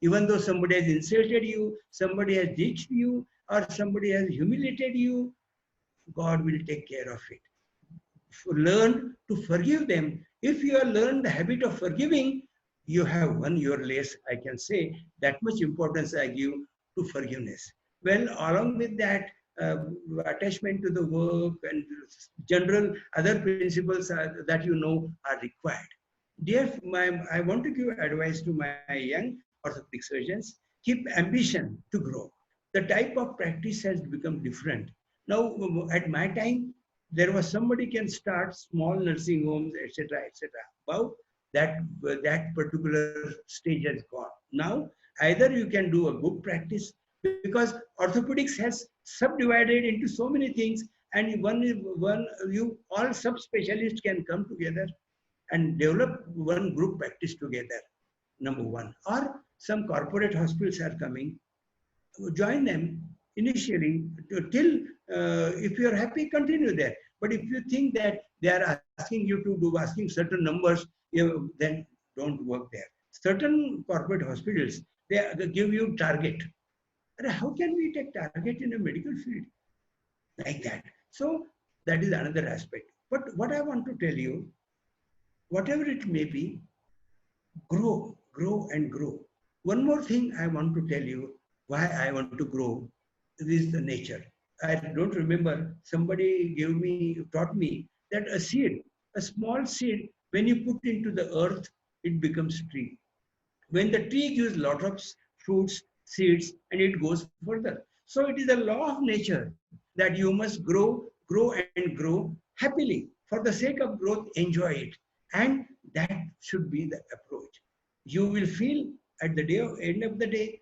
[SPEAKER 10] Even though somebody has insulted you, somebody has ditched you, or somebody has humiliated you, God will take care of it. Learn to forgive them. If you have learned the habit of forgiving, you have won your race. I can say that much importance I give to forgiveness. Well, along with that, attachment to the work and general other principles that you know are required. Dear, I want to give advice to my young orthopedic surgeons. Keep ambition to grow. The type of practice has become different. Now, at my time, there was somebody can start small nursing homes, etc., etc. About that particular stage has gone. Now, either you can do a good practice because orthopedics has subdivided into so many things, and you all subspecialists can come together and develop one group practice together. Number one, or some corporate hospitals are coming. Join them initially till if you are happy, continue there. But if you think that they are asking you to do asking certain numbers, then don't work there. Certain corporate hospitals, they give you target. How can we take target in a medical field like that? So that is another aspect. But what I want to tell you, whatever it may be, grow, grow and grow. One more thing I want to tell you why I want to grow is the nature. I don't remember, somebody taught me that a seed, a small seed, when you put into the earth, it becomes tree. When the tree gives lot of fruits, seeds, and it goes further. So it is a law of nature that you must grow, grow and grow happily. For the sake of growth, enjoy it. And that should be the approach. You will feel at the end of the day,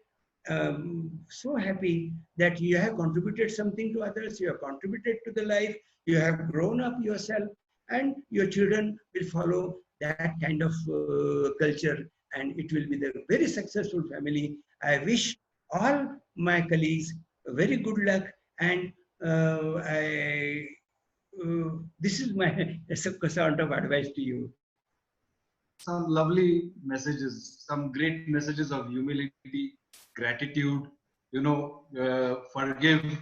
[SPEAKER 10] so happy that you have contributed something to others, you have contributed to the life, you have grown up yourself, and your children will follow that kind of culture, and it will be the very successful family. I wish all my colleagues very good luck, and this is my sort of advice to you.
[SPEAKER 1] Some lovely messages, some great messages of humility, gratitude, forgive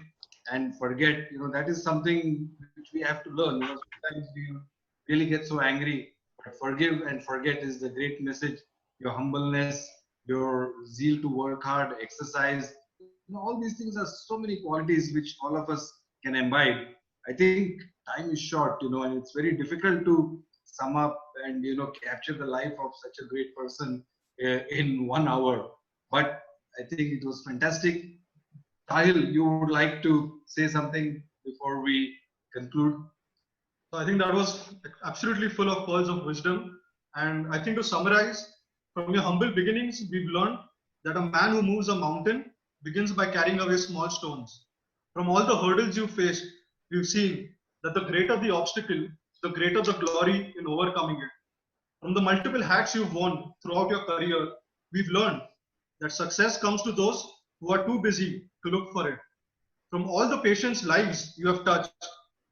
[SPEAKER 1] and forget. That is something which we have to learn. Sometimes we really get so angry, but forgive and forget is the great message. Your humbleness, your zeal to work hard, exercise, all these things are so many qualities which all of us can imbibe. I think time is short, and it's very difficult to sum up and capture the life of such a great person in 1 hour. But I think it was fantastic. Sahil, you would like to say something before we conclude?
[SPEAKER 9] So I think that was absolutely full of pearls of wisdom. And I think to summarize, from your humble beginnings, we've learned that a man who moves a mountain begins by carrying away small stones. From all the hurdles you faced, we've seen that the greater the obstacle, the greater the glory in overcoming it. From the multiple hats you've worn throughout your career, we've learned that success comes to those who are too busy to look for it. From all the patients' lives you have touched,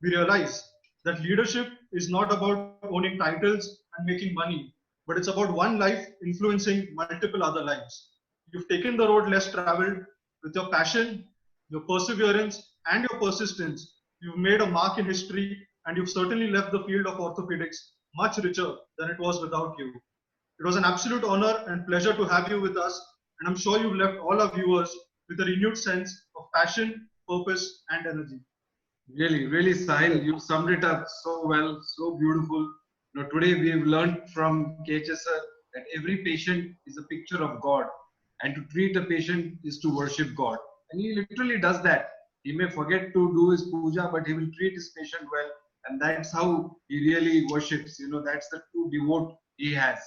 [SPEAKER 9] we realize that leadership is not about owning titles and making money, but it's about one life influencing multiple other lives. You've taken the road less traveled. With your passion, your perseverance, and your persistence, you've made a mark in history, and you've certainly left the field of orthopedics much richer than it was without you. It was an absolute honor and pleasure to have you with us, and I'm sure you've left all our viewers with a renewed sense of passion, purpose, and energy.
[SPEAKER 1] Really, really, Sahil, you summed it up so well, so beautiful. Today we've learned from KHS that every patient is a picture of God, and to treat a patient is to worship God. And he literally does that. He may forget to do his puja, but he will treat his patient well, and that's how he really worships. That's the true devote he has.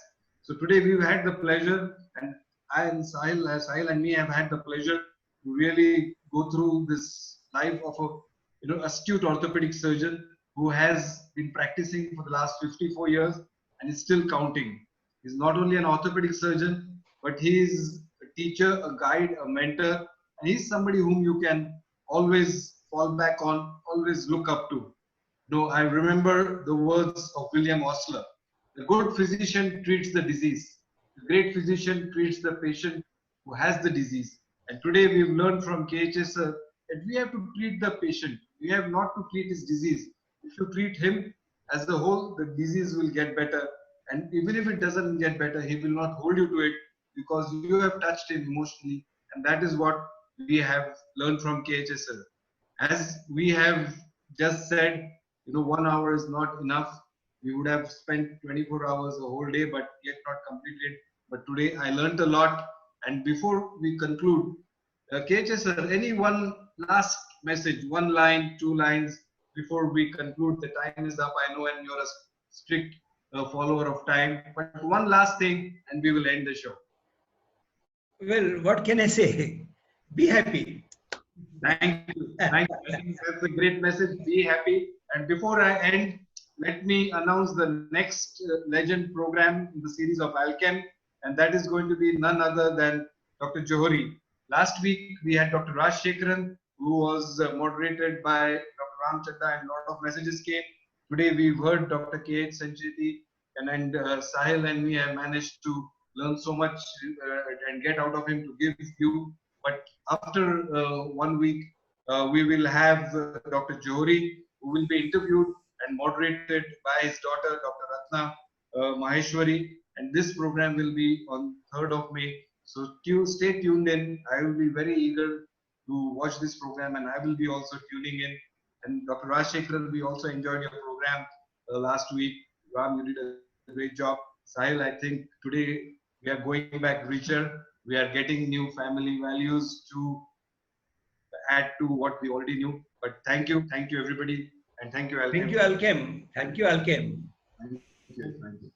[SPEAKER 1] So today we've had the pleasure, and I and Sahil and me have had the pleasure to really go through this life of a astute orthopedic surgeon who has been practicing for the last 54 years and is still counting. He's not only an orthopedic surgeon, but he is a teacher, a guide, a mentor, and he's somebody whom you can always fall back on, always look up to. No, I remember the words of William Osler. The good physician treats the disease. The great physician treats the patient who has the disease. And today we've learned from KHS that we have to treat the patient. We have not to treat his disease. If you treat him as a whole, the disease will get better. And even if it doesn't get better, he will not hold you to it because you have touched him emotionally. And that is what we have learned from KHS. As we have just said, 1 hour is not enough. We would have spent 24 hours a whole day, but yet not completed. But today I learned a lot. And before we conclude, KHS sir, any one last message, 1 line, 2 lines before we conclude? The time is up, I know, and you're a strict follower of time. But one last thing, and we will end the show.
[SPEAKER 10] Well, what can I say? Be happy.
[SPEAKER 1] Thank you. Thank you. I think that's a great message. Be happy. And before I end, let me announce the next legend program in the series of Alchem, and that is going to be none other than Dr. Johari. Last week we had Dr. Raj Shekharan, who was moderated by Dr. Ram Chadda, and a lot of messages came. Today we've heard Dr. K.H. Sancheti and Sahil and me have managed to learn so much and get out of him to give you. But after 1 week, we will have Dr. Johari, who will be interviewed and moderated by his daughter, Dr. Ratna Maheshwari. And this program will be on 3rd of May. So stay tuned in. I will be very eager to watch this program, and I will be also tuning in. And Dr. Raj Shekharan, we also enjoyed your program last week. Ram, you did a great job. Sahil, I think today we are going back richer. We are getting new family values to add to what we already knew. But thank you everybody, and thank you, Alchem.
[SPEAKER 10] Thank you, Alchem. Thank you, Alchem.
[SPEAKER 1] Thank you.